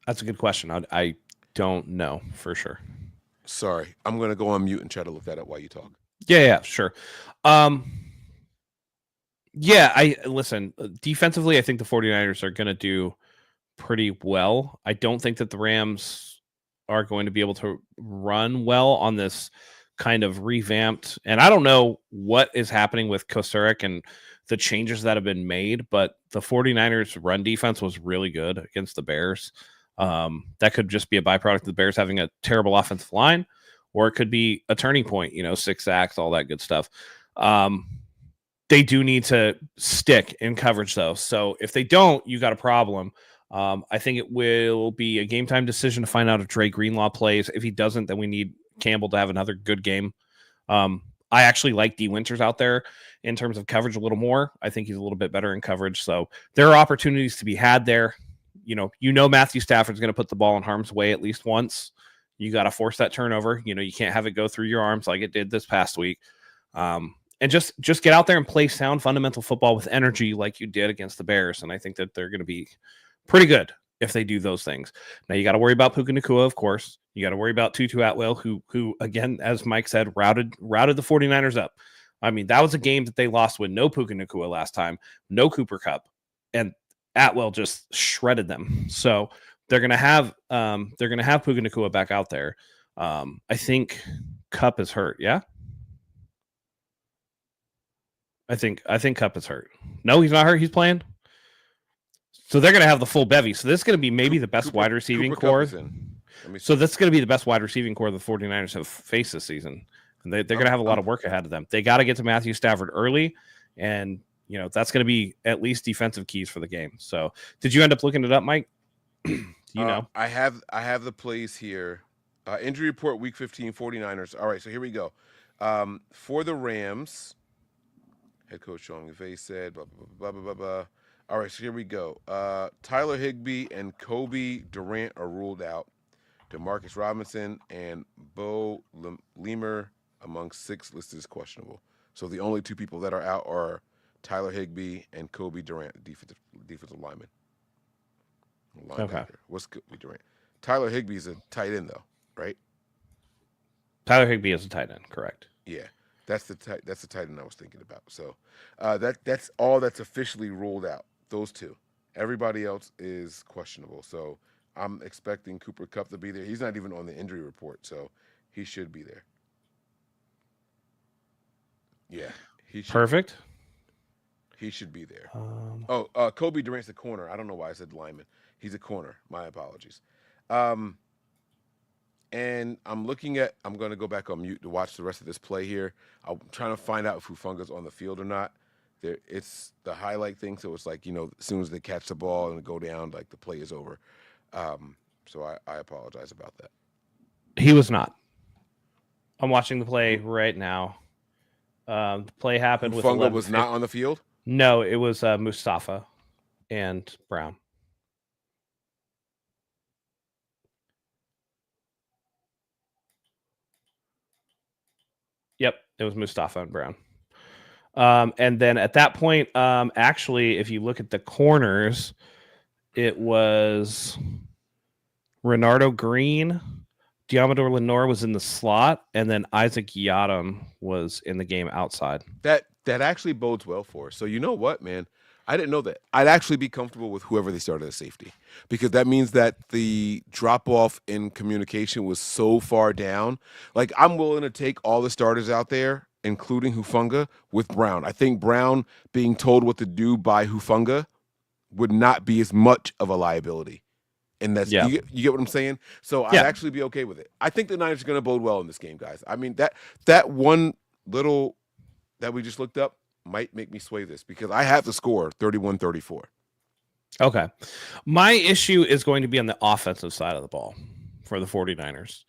That's a good question. I don't know for sure. Sorry, I'm going to go on mute and try to look that up while you talk. Yeah, sure. Listen, defensively, I think the 49ers are going to do pretty well. I don't think that the Rams are going to be able to run well on this kind of revamped. And I don't know what is happening with Kosurik and the changes that have been made, but the 49ers run defense was really good against the Bears. That could just be a byproduct of the Bears having a terrible offensive line, or it could be a turning point, 6 sacks, all that good stuff. They do need to stick in coverage though. So if they don't, you got a problem. I think it will be a game time decision to find out if Dre Greenlaw plays. If he doesn't, then we need Campbell to have another good game. I actually like D Winters out there in terms of coverage a little more. I think he's a little bit better in coverage. So there are opportunities to be had there. Matthew Stafford's going to put the ball in harm's way at least once. You got to force that turnover. You can't have it go through your arms like it did this past week. And just get out there and play sound fundamental football with energy like you did against the Bears. And I think that they're going to be pretty good if they do those things. Now you got to worry about Puka Nacua, of course. You got to worry about Tutu Atwell, who again, as Mike said, routed the 49ers up. I mean, that was a game that they lost with no Puka Nacua last time, no Cooper Kupp, and Atwell just shredded them. So they're gonna have Puka Nacua back out there. I think Kupp is hurt. Yeah, I think Kupp is hurt. No, he's not hurt. He's playing. So they're gonna have the full bevy. So this is gonna be maybe the best wide receiving core. So that's gonna be the best wide receiving core the 49ers have faced this season. And they're gonna have a lot of work ahead of them. They got to get to Matthew Stafford early, and that's going to be at least defensive keys for the game. So did you end up looking it up, Mike? I have the plays here. Injury report week 15 49ers. All right, so here we go. For the Rams, head coach Sean McVay said, blah, blah, blah, blah, blah, blah. All right, so here we go. Tyler Higbee and Kobe Durant are ruled out. Demarcus Robinson and Bo Lemur among 6 listed as questionable. So the only 2 people that are out are Tyler Higbee and Kobe Durant, defensive lineman. Okay. What's Kobe Durant? Tyler Higbee's a tight end, though, right? Tyler Higbee is a tight end, correct? Yeah, that's the tight end I was thinking about. So that's all that's officially ruled out. Those 2. Everybody else is questionable. So I'm expecting Cooper Kupp to be there. He's not even on the injury report, so he should be there. Yeah, he should. Perfect. He should be there. Um, Kobe Durant's a corner. I don't know why I said lineman. He's a corner. My apologies. And I'm going to go back on mute to watch the rest of this play here. I'm trying to find out if Hufunga's on the field or not. It's the highlight thing, so it's like, as soon as they catch the ball and go down, like the play is over. So I apologize about that. He was not. I'm watching the play right now. The play happened with Hufunga was not on the field? No, it was Mustafa and Brown. Yep, it was Mustafa and Brown. And then at that point, actually, if you look at the corners, it was Renardo Green, Diamador Lenore was in the slot, and then Isaac Yiadom was in the game outside. That actually bodes well for us. So you know what, man? I didn't know that. I'd actually be comfortable with whoever they started as safety, because that means that the drop-off in communication was so far down. Like, I'm willing to take all the starters out there, including Hufunga, with Brown. I think Brown being told what to do by Hufunga would not be as much of a liability. And that's you get what I'm saying? So I'd actually be okay with it. I think the Niners are going to bode well in this game, guys. I mean, that one little that we just looked up might make me sway this, because I have the score 31-34. Okay. My issue is going to be on the offensive side of the ball for the 49ers.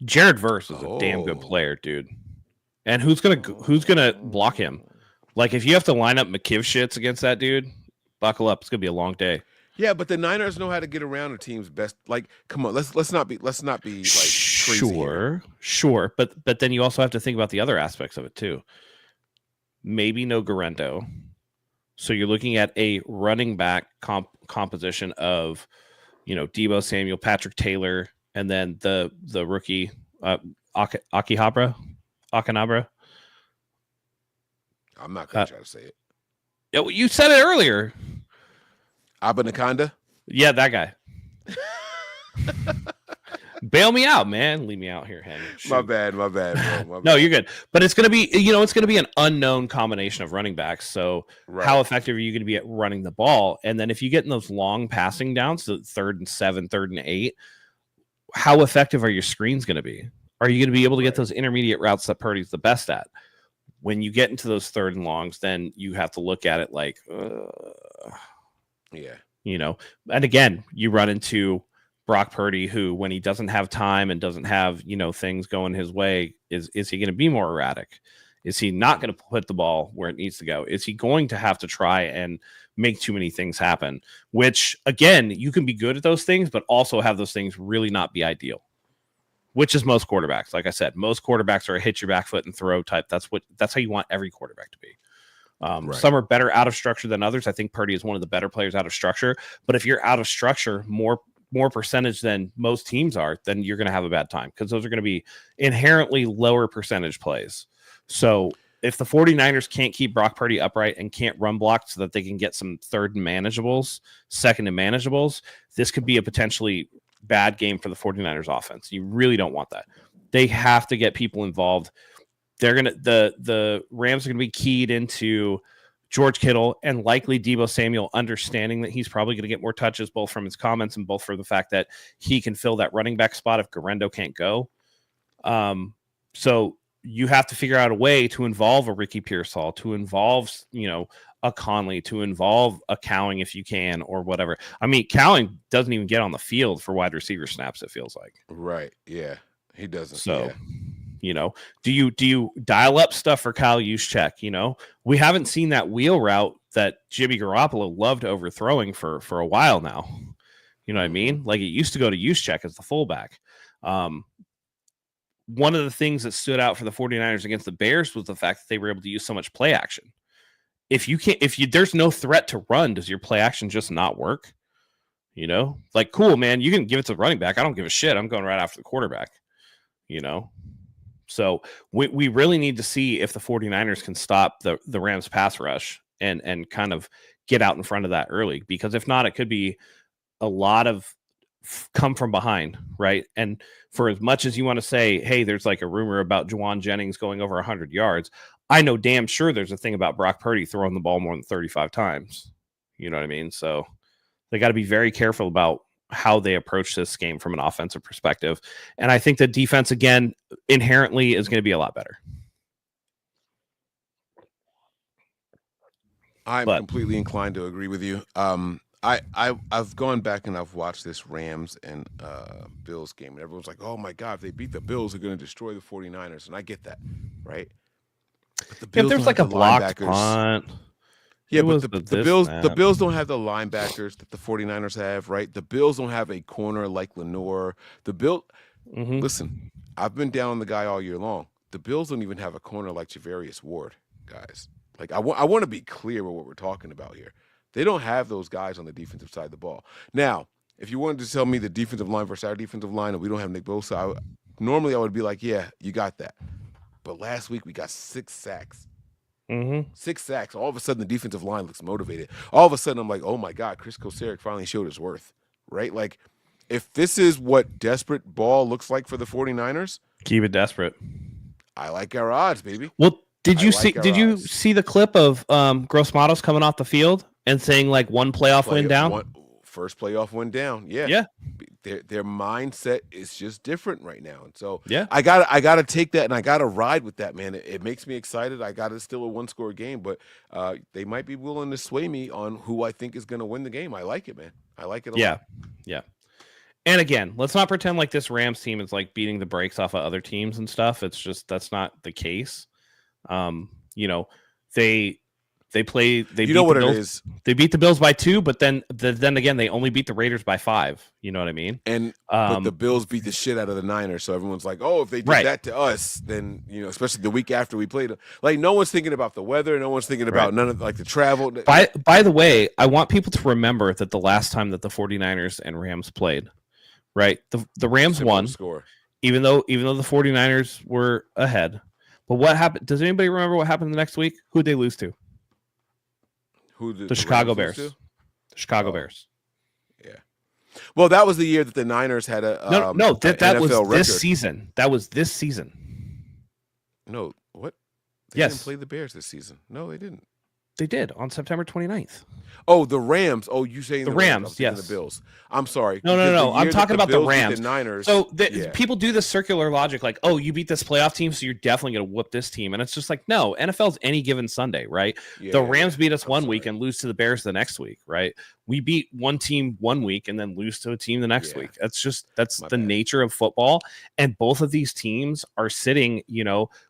Jared Verse is a damn good player, dude. And who's gonna block him? Like, if you have to line up McKivshits against that dude, buckle up. It's gonna be a long day. Yeah, but the Niners know how to get around a team's best. Like, come on, let's not be like crazy here. Sure. But then you also have to think about the other aspects of it too. Maybe no Garendo. So you're looking at a running back composition of, Deebo Samuel, Patrick Taylor, and then the rookie Akinabra. I'm not gonna try to say it. Yeah, you said it earlier. Abanaconda? Yeah, that guy. Bail me out, man. Leave me out here, Henry. My bad, bro. My bad. No, you're good. But it's going to be, it's going to be an unknown combination of running backs. So how effective are you going to be at running the ball? And then if you get in those long passing downs, so 3rd and 7, 3rd and 8, how effective are your screens going to be? Are you going to be able to get those intermediate routes that Purdy's the best at? When you get into those 3rd and longs, then you have to look at it like, and again, you run into Brock Purdy, who, when he doesn't have time and doesn't have, things going his way, is he going to be more erratic? Is he not going to put the ball where it needs to go? Is he going to have to try and make too many things happen? Which, again, you can be good at those things, but also have those things really not be ideal, which is most quarterbacks. Like I said, most quarterbacks are a hit your back foot and throw type. That's how you want every quarterback to be. Some are better out of structure than others. I think Purdy is one of the better players out of structure. But if you're out of structure, more percentage than most teams are, then you're going to have a bad time, because those are going to be inherently lower percentage plays. So if the 49ers can't keep Brock Purdy upright and can't run block so that they can get some 3rd and manageables, 2nd and manageables, this could be a potentially bad game for the 49ers offense. You really don't want that. They have to get people involved. The Rams are going to be keyed into George Kittle and likely Deebo Samuel, understanding that he's probably going to get more touches, both from his comments and both for the fact that he can fill that running back spot if Garendo can't go. So you have to figure out a way to involve a Ricky Pearsall, to involve, a a Conley, to involve a Cowing if you can, or whatever. I mean, Cowing doesn't even get on the field for wide receiver snaps, it feels like. Right. Yeah. He doesn't. So, yeah. Do you dial up stuff for Kyle Juszczyk? We haven't seen that wheel route that Jimmy Garoppolo loved overthrowing for a while now. You know what I mean? Like, it used to go to Juszczyk as the fullback. One of the things that stood out for the 49ers against the Bears was the fact that they were able to use so much play action. If there's no threat to run, does your play action just not work? Like, cool, man, you can give it to the running back. I don't give a shit. I'm going right after the quarterback. So we really need to see if the 49ers can stop the Rams pass rush and kind of get out in front of that early, because if not, it could be a lot of come from behind, right? And for as much as you want to say, hey, there's like a rumor about Juwan Jennings going over 100 yards, I know damn sure there's a thing about Brock Purdy throwing the ball more than 35 times. You know what I mean? So they got to be very careful about how they approach this game from an offensive perspective. And I think the defense, again, inherently is going to be a lot better. I'm completely inclined to agree with you. I've gone back and I've watched this Rams and Bills game, and everyone's like, oh my God, if they beat the Bills, they're going to destroy the 49ers. And I get that, right? But the Bills if there's like a blocked punt. Yeah, but the Bills don't have the linebackers that the 49ers have, right? The Bills don't have a corner like Lenore. Listen, I've been down on the guy all year long. The Bills don't even have a corner like Javarius Ward, guys. Like, I want to be clear with what we're talking about here. They don't have those guys on the defensive side of the ball. Now, if you wanted to tell me the defensive line versus our defensive line and we don't have Nick Bosa, normally I would be like, yeah, you got that. But last week we got 6 sacks. 6 sacks. All of a sudden, the defensive line looks motivated. All of a sudden, I'm like, oh my God, Chris Kosaric finally showed his worth, right? Like, if this is what desperate ball looks like for the 49ers, keep it desperate. I like our odds, baby. Well, did you see the clip of Gross Matos coming off the field and saying like one playoff win down? First playoff win down. Yeah. Yeah. Their mindset is just different right now. And so yeah, I gotta take that and I gotta ride with that, man. It makes me excited. I got it still a 1-score game, but they might be willing to sway me on who I think is gonna win the game. I like it, man. I like it a lot. Yeah. And again, let's not pretend like this Rams team is like beating the brakes off of other teams and stuff. It's just that's not the case. They beat the Bills. They beat the Bills by 2, but then again, they only beat the Raiders by 5. You know what I mean? And but the Bills beat the shit out of the Niners, so everyone's like, "Oh, if they did that to us, then especially the week after we played, like no one's thinking about the weather, no one's thinking about none of like the travel." By the way, I want people to remember that the last time that the 49ers and Rams played, right? The Rams won, even though the 49ers were ahead. But what happened? Does anybody remember what happened the next week? Who'd they lose to? The Chicago Bears. The Chicago Bears. Yeah. Well, that was the year that the Niners had a that was NFL this record. season. That was this season. No, what? They didn't play the Bears this season. No, they didn't. They did on September 29th. Oh, the Rams. Oh, you saying the Rams? Yes. The Bills. I'm sorry. No. I'm talking about the Rams. The Niners. So people do this circular logic, like, oh, you beat this playoff team, so you're definitely going to whoop this team, and it's just like, no. NFL's any given Sunday, right? Yeah, the Rams beat us one week and lose to the Bears the next week, right? We beat one team one week and then lose to a team the next week. That's the nature of football, and both of these teams are sitting,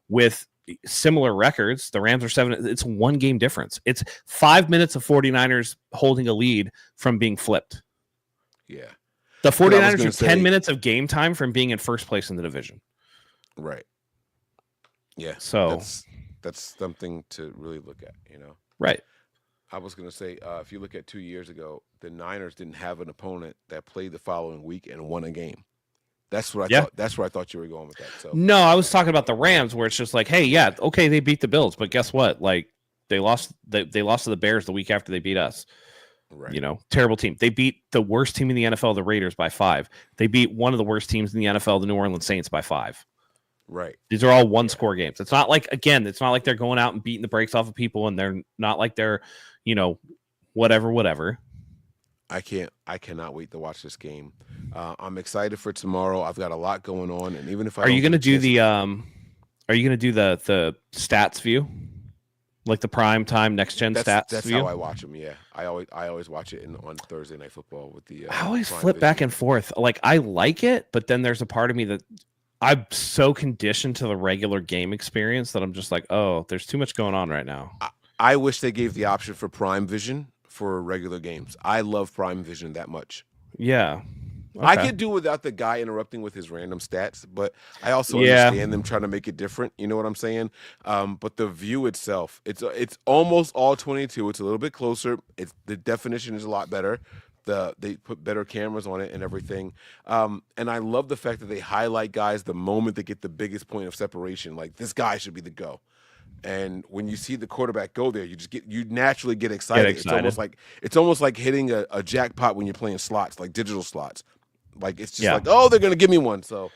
with similar records. The Rams are 7. It's a 1-game difference. It's 5 minutes of 49ers holding a lead from being flipped. Yeah. The 49ers are 10 minutes of game time from being in first place in the division. Right. Yeah. So that's something to really look at, Right. I was going to say, if you look at 2 years ago, the Niners didn't have an opponent that played the following week and won a game. That's what I thought. That's where I thought you were going with that. So no, I was talking about the Rams, where it's just like, hey, yeah, okay, they beat the Bills, but guess what? Like they lost to the Bears the week after they beat us. Right. Terrible team. They beat the worst team in the NFL, the Raiders, by 5. They beat one of the worst teams in the NFL, the New Orleans Saints, by 5. Right. These are all 1-score games. It's not like they're going out and beating the brakes off of people, and they're not like they're, whatever. I cannot wait to watch this game. I'm excited for tomorrow. I've got a lot going on, and even if are you going to do the stats view? like the prime time next gen stats. That's view? how I watch them. Yeah, I always watch it on Thursday Night Football with the. I always Prime flip back Vision. and forth. Like I like it, but then there's a part of me that I'm so conditioned to the regular game experience that I'm just like, oh, there's too much going on right now. I wish they gave the option for Prime Vision for regular games. I love Prime Vision that much. Yeah. I Okay. could do without the guy interrupting with his random stats, but I also Yeah. understand them trying to make it different. You know what I'm saying? But the view itself, it's almost all 22. It's a little bit closer. The definition is a lot better. They put better cameras on it and everything. And I love the fact that they highlight guys the moment they get the biggest point of separation. Like this guy should be the go. And when you see the quarterback go there, you naturally get excited. It's almost like hitting a jackpot when you're playing slots, like digital slots. Like it's just like, oh, they're gonna give me one. So,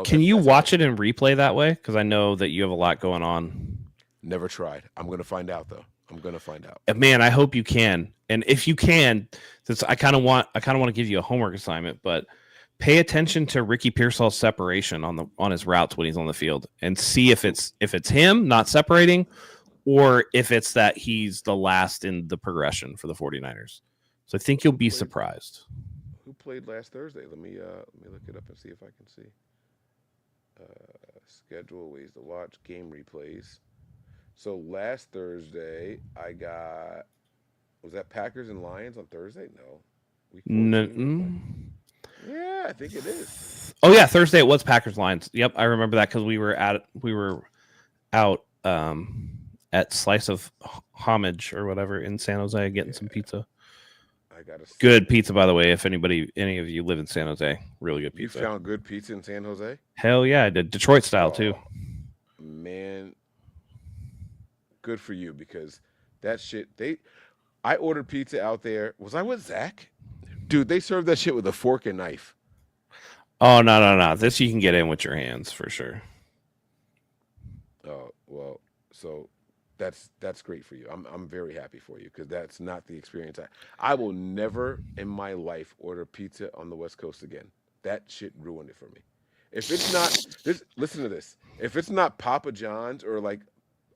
Can you watch it in replay that way? Because I know that you have a lot going on. Never tried. I'm gonna find out though. I'm gonna find out. Man, I hope you can. And if you can, I kind of want to give you a homework assignment, but pay attention to Ricky Pearsall's separation on his routes when he's on the field, and see if it's him not separating, or if it's that he's the last in the progression for the 49ers. So I think you'll be surprised. Who played last Thursday? Let me look it up and see if I can see. Schedule, ways to watch, game replays. So last Thursday, was that Packers and Lions on Thursday? No. Yeah, I think it is. Oh yeah, Thursday it was Packers Lions. Yep, I remember that because we were out at Slice of Homage or whatever in San Jose getting some pizza. Good pizza, by the way. If any of you live in San Jose, really good pizza. You found good pizza in San Jose? Hell yeah, I did. Detroit style too. Man, good for you, because that shit. I ordered pizza out there. Was I with Zach? Dude, they served that shit with a fork and knife. Oh no! This you can get in with your hands for sure. Oh well, so that's great for you. I'm very happy for you, because that's not the experience. I will never in my life order pizza on the West Coast again. That shit ruined it for me. If it's not listen to this. If it's not Papa John's or like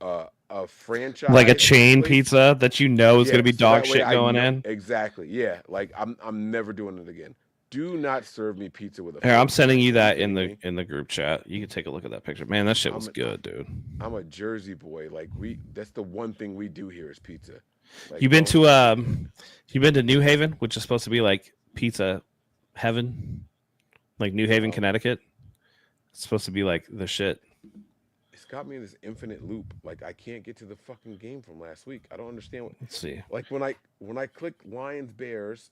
a franchise, like a chain pizza that is going to be dog shit going in. Exactly. Yeah. Like I'm never doing it again. Do not serve me pizza with a. Here, I'm sending you that in the group chat. You can take a look at that picture. Man, that shit was good, dude. I'm a Jersey boy. Like that's the one thing we do here is pizza. Like, you've been to New Haven, which is supposed to be like pizza heaven, like New Haven, Connecticut. It's supposed to be like the shit. It's got me in this infinite loop. Like I can't get to the fucking game from last week. I don't understand what. Let's see. Like when I click Lions Bears,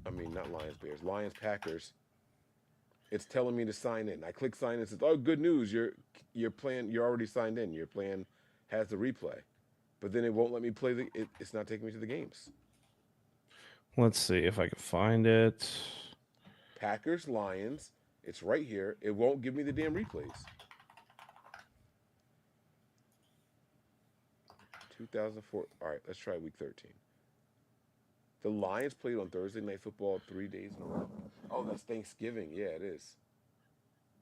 not Lions Bears, Lions Packers. It's telling me to sign in. I click sign in. It says, "Oh, good news! You're already signed in. Your plan has the replay," but then it won't let me play it's not taking me to the games. Let's see if I can find it. Packers Lions. It's right here. It won't give me the damn replays. 2004. All right, let's try week 13. The Lions played on Thursday Night Football 3 days in a row. Oh, that's Thanksgiving. Yeah, it is.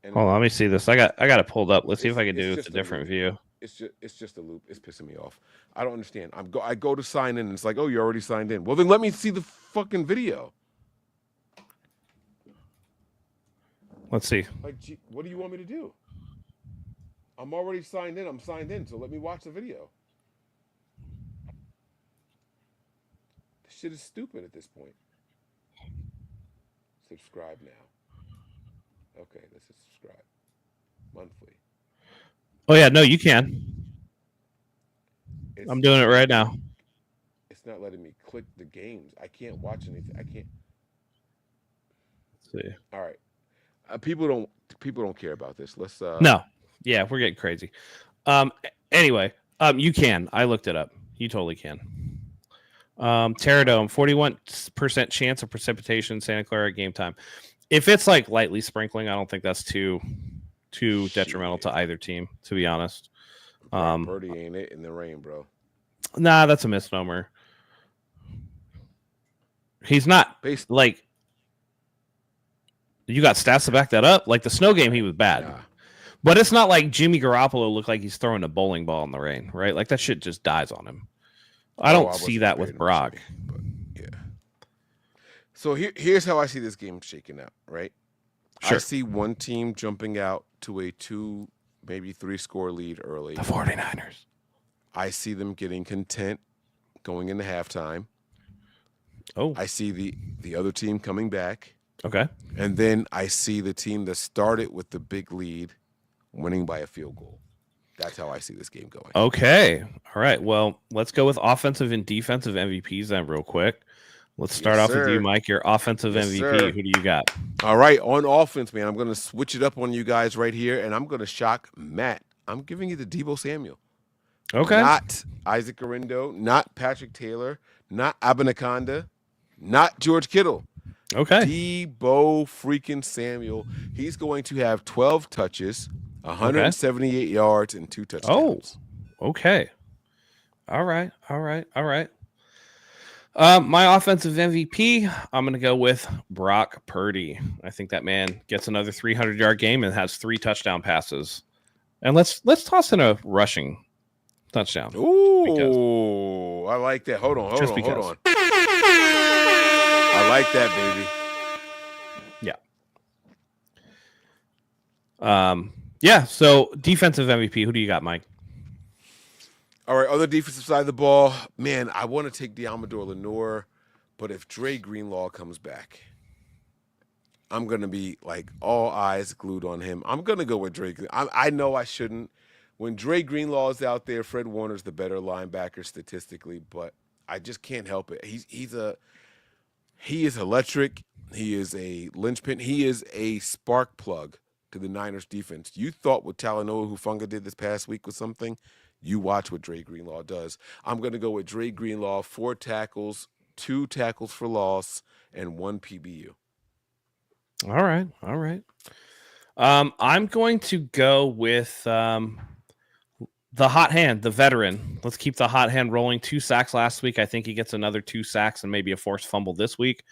And hold on, let me see this. I got it pulled up. Let's see if I can do it with a different view. It's just a loop. It's pissing me off. I don't understand. I go to sign in, and it's like, oh, you're already signed in. Well, then let me see the fucking video. Let's see. Like, gee, what do you want me to do? I'm already signed in. I'm signed in, so let me watch the video. This shit is stupid at this point. Subscribe now. Okay, this is subscribe. Monthly. Oh yeah, no, you can. I'm doing it right now. It's not letting me click the games. I can't watch anything. I can't. Let's see. All right. People don't care about this. Let's No. Yeah, we're getting crazy. Anyway, you can. I looked it up. You totally can. Terradome, 41% chance of precipitation, Santa Clara game time. If it's like lightly sprinkling, I don't think that's too detrimental to either team, to be honest. Birdie ain't it in the rain, bro. Nah, that's a misnomer. He's not like, you got stats to back that up. Like the snow game, he was bad. Nah. But it's not like Jimmy Garoppolo looked like he's throwing a bowling ball in the rain, right? Like that shit just dies on him. I don't see that with Brock. But yeah. So here's how I see this game shaking out, right? Sure. I see one team jumping out to a 2, maybe 3 score lead early. The 49ers. I see them getting content going into halftime. Oh. I see the other team coming back. Okay. And then I see the team that started with the big lead winning by a field goal. That's how I see this game going. Okay. All right. Well, let's go with offensive and defensive MVPs then real quick. Let's start off with you, Mike. Your offensive MVP. Sir. Who do you got? All right. On offense, man, I'm going to switch it up on you guys right here, and I'm going to shock Matt. I'm giving you the Deebo Samuel. Okay. Not Isaac Orindo, not Patrick Taylor, not Abinaconda, not George Kittle. Okay. Deebo freaking Samuel. He's going to have 12 touches, 178 yards, and 2 touchdowns. Oh, okay. All right. My offensive MVP, I'm going to go with Brock Purdy. I think that man gets another 300-yard game and has 3 touchdown passes. And let's toss in a rushing touchdown. Ooh, I like that. Hold on. I like that, baby. Yeah. So defensive MVP, who do you got, Mike? All right, other defensive side of the ball, man, I want to take Deommodore Lenoir, but if Dre Greenlaw comes back, I'm going to be like all eyes glued on him. I'm going to go with Dre. I know I shouldn't. When Dre Greenlaw is out there, Fred Warner's the better linebacker statistically, but I just can't help it. He is electric. He is a linchpin. He is a spark plug to the Niners defense. You thought what Talanoa Hufanga did this past week was something? You watch what Dre Greenlaw does. I'm going to go with Dre Greenlaw, 4 tackles, 2 tackles for loss, and 1 PBU. All right. I'm going to go with the hot hand, the veteran. Let's keep the hot hand rolling. 2 sacks last week. I think he gets another 2 sacks and maybe a forced fumble this week.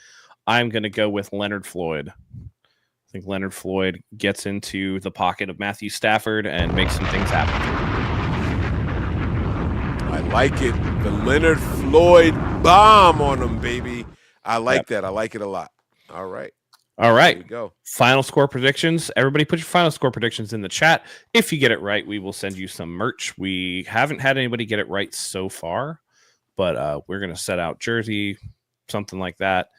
I'm going to go with Leonard Floyd. I think Leonard Floyd gets into the pocket of Matthew Stafford and makes some things happen. I like it. The Leonard Floyd bomb on him, baby. I like that. I like it a lot. All right. There you go. Final score predictions. Everybody put your final score predictions in the chat. If you get it right, we will send you some merch. We haven't had anybody get it right so far, but we're going to set out jersey, something like that.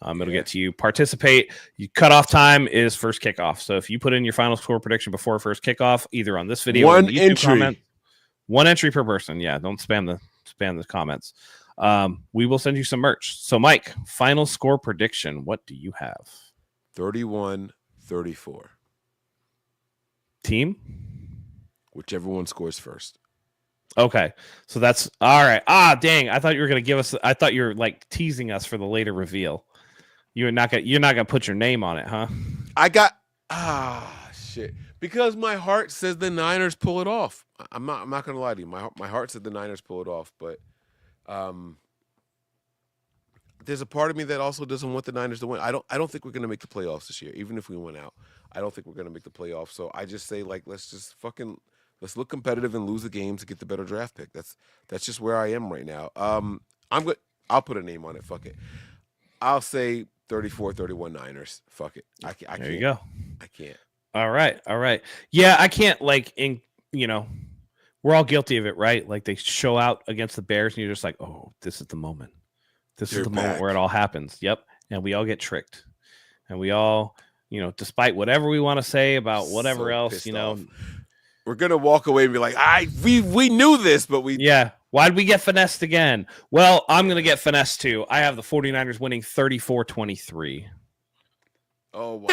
It'll get to you. Participate. Cutoff time is first kickoff. So if you put in your final score prediction before first kickoff, either on this video or in the YouTube comment, 1 entry per person. Yeah, don't spam the comments. We will send you some merch. So, Mike, final score prediction. What do you have? 31-34. Team? Whichever one scores first. Okay. So that's all right. Dang. I thought you were going to give us, I thought you were like teasing us for the later reveal. You're not going to put your name on it, huh? I got, shit. Because my heart says the Niners pull it off. I'm not going to lie to you. My heart said the Niners pull it off, but there's a part of me that also doesn't want the Niners to win. I don't think we're going to make the playoffs this year, even if we win out. I don't think we're going to make the playoffs. So I just say, like, let's look competitive and lose the games to get the better draft pick. That's just where I am right now. I'll put a name on it. Fuck it. I'll say 34-31 Niners. Fuck it. I can't. There you go. I can't. All right. Yeah, I can't we're all guilty of it, right? Like they show out against the Bears and you're just like, oh, this is the moment. This is the moment where it all happens. Yep. And we all get tricked. And we all, despite whatever we want to say about whatever else, we're going to walk away and be like, we knew this, but yeah. Why'd we get finessed again? Well, I'm going to get finessed too. I have the 49ers winning 34-23. Oh, wow.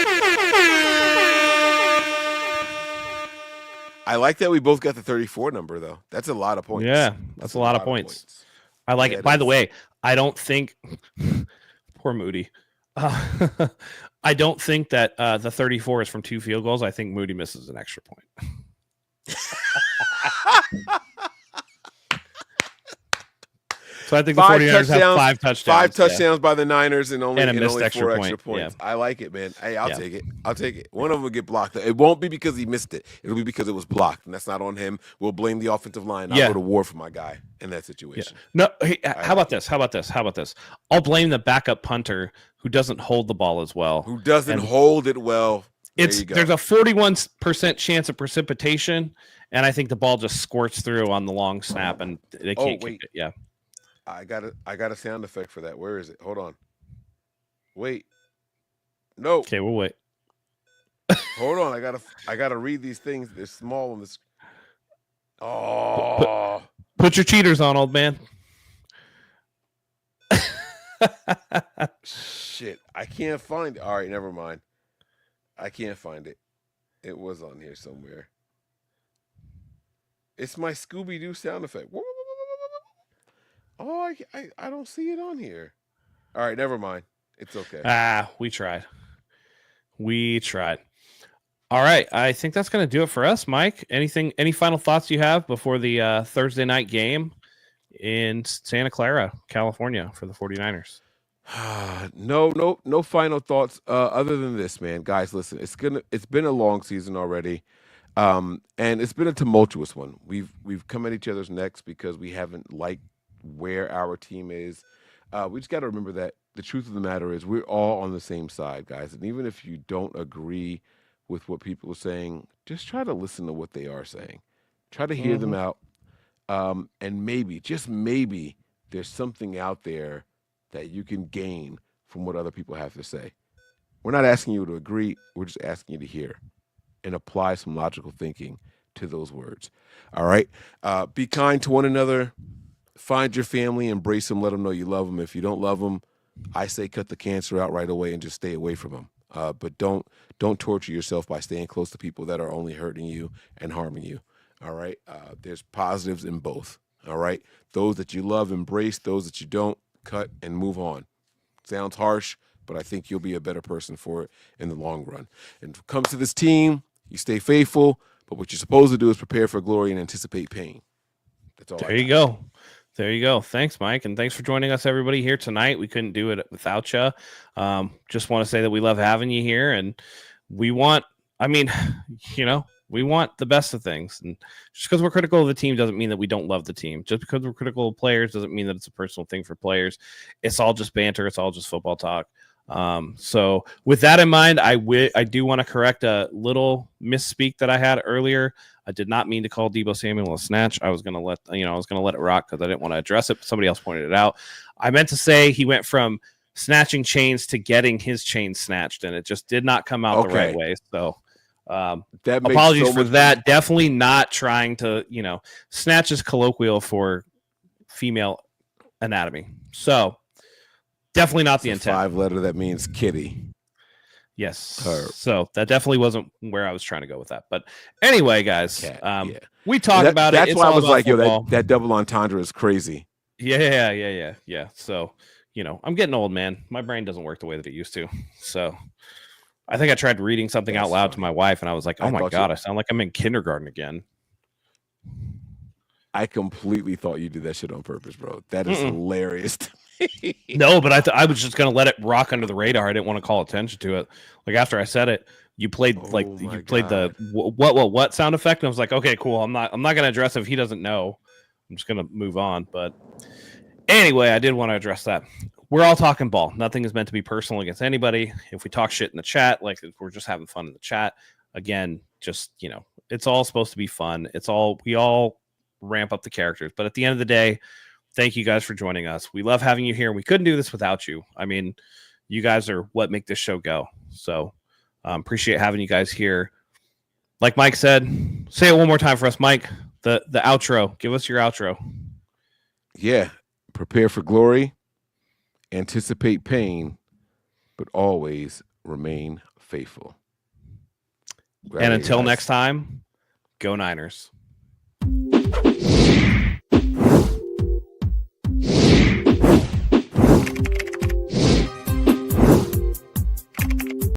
I like that we both got the 34 number, though. That's a lot of points. Yeah, that's a lot of points. I like it. By the way, I don't think poor Moody. I don't think that the 34 is from 2 field goals. I think Moody misses an extra point. So I think the 49ers have 5 touchdowns. 5 touchdowns by the Niners and only, And a and missed only extra 4 point. extra points. Yeah. I like it, man. Hey, I'll Yeah. take it. I'll take it. One of them will get blocked. It won't be because he missed it. It'll be because it was blocked, and that's not on him. We'll blame the offensive line. I'll Yeah. go to war for my guy in that situation. No, hey, how about this? How about this? How about this? I'll blame the backup punter who doesn't hold the ball as well. Who doesn't And hold it well. There you go. There's a 41% chance of precipitation, and I think the ball just squirts through on the long snap, and they can't wait. kick it. Yeah. I got a sound effect for that. Where is it? Hold on. Wait. No. Okay, we'll wait. Hold on. I gotta read these things. They're small on this. Oh. Put your cheaters on, old man. Shit. I can't find it. All right, never mind. I can't find it. It was on here somewhere. It's my Scooby-Doo sound effect. Oh, I don't see it on here. All right, never mind. It's okay. We tried. All right, I think that's going to do it for us, Mike. Any final thoughts you have before the Thursday night game in Santa Clara, California for the 49ers? No final thoughts other than this, man. Guys, listen, it's been a long season already. And it's been a tumultuous one. We've come at each other's necks because we haven't liked where our team is. We just got to remember that the truth of the matter is we're all on the same side, guys. And even if you don't agree with what people are saying, just try to listen to what they are saying. Try to hear them out. And maybe, just maybe, there's something out there that you can gain from what other people have to say. We're not asking you to agree. We're just asking you to hear and apply some logical thinking to those words. All right? Be kind to one another. Find your family, embrace them, let them know you love them. If you don't love them, I say cut the cancer out right away and just stay away from them. But don't torture yourself by staying close to people that are only hurting you and harming you. All right? There's positives in both. All right? Those that you love, embrace. Those that you don't, cut and move on. Sounds harsh, but I think you'll be a better person for it in the long run. And when it comes to this team, you stay faithful, but what you're supposed to do is prepare for glory and anticipate pain. That's all. There you go. There you go. Thanks, Mike. And thanks for joining us, everybody, here tonight. We couldn't do it without you. Just want to say that we love having you here. And we want the best of things. And just because we're critical of the team doesn't mean that we don't love the team. Just because we're critical of players doesn't mean that it's a personal thing for players. It's all just banter. It's all just football talk. So with that in mind, I do want to correct a little misspeak that I had earlier. I did not mean to call Deebo Samuel a snatch. I was going to let it rock because I didn't want to address it. But somebody else pointed it out. I meant to say he went from snatching chains to getting his chain snatched, and it just did not come out the right way. So apologies for that. Definitely not trying to, snatch is colloquial for female anatomy. So definitely not the intent. 5-letter that means kitty. Yes. So that definitely wasn't where I was trying to go with that. But anyway, guys, we talk about it. That's why I was like, that double entendre is crazy. Yeah. So, I'm getting old, man. My brain doesn't work the way that it used to. So I think I tried reading something out loud to my wife, and I was like, oh my God, I sound like I'm in kindergarten again. I completely thought you did that shit on purpose, bro. That is hilarious to me. No, but I was just going to let it rock under the radar. I didn't want to call attention to it. Like after I said it, you played the what sound effect, and I was like, okay, cool. I'm not going to address it if he doesn't know. I'm just going to move on. But anyway, I did want to address that. We're all talking ball. Nothing is meant to be personal against anybody. If we talk shit in the chat, like we're just having fun in the chat, again, just, it's all supposed to be fun. We all ramp up the characters. But at the end of the day, thank you guys for joining us. We love having you here. We couldn't do this without you. I mean, you guys are what make this show go. So appreciate having you guys here. Like Mike said, say it one more time for us, Mike. The outro. Give us your outro. Yeah. Prepare for glory. Anticipate pain, but always remain faithful. And until next time, go Niners.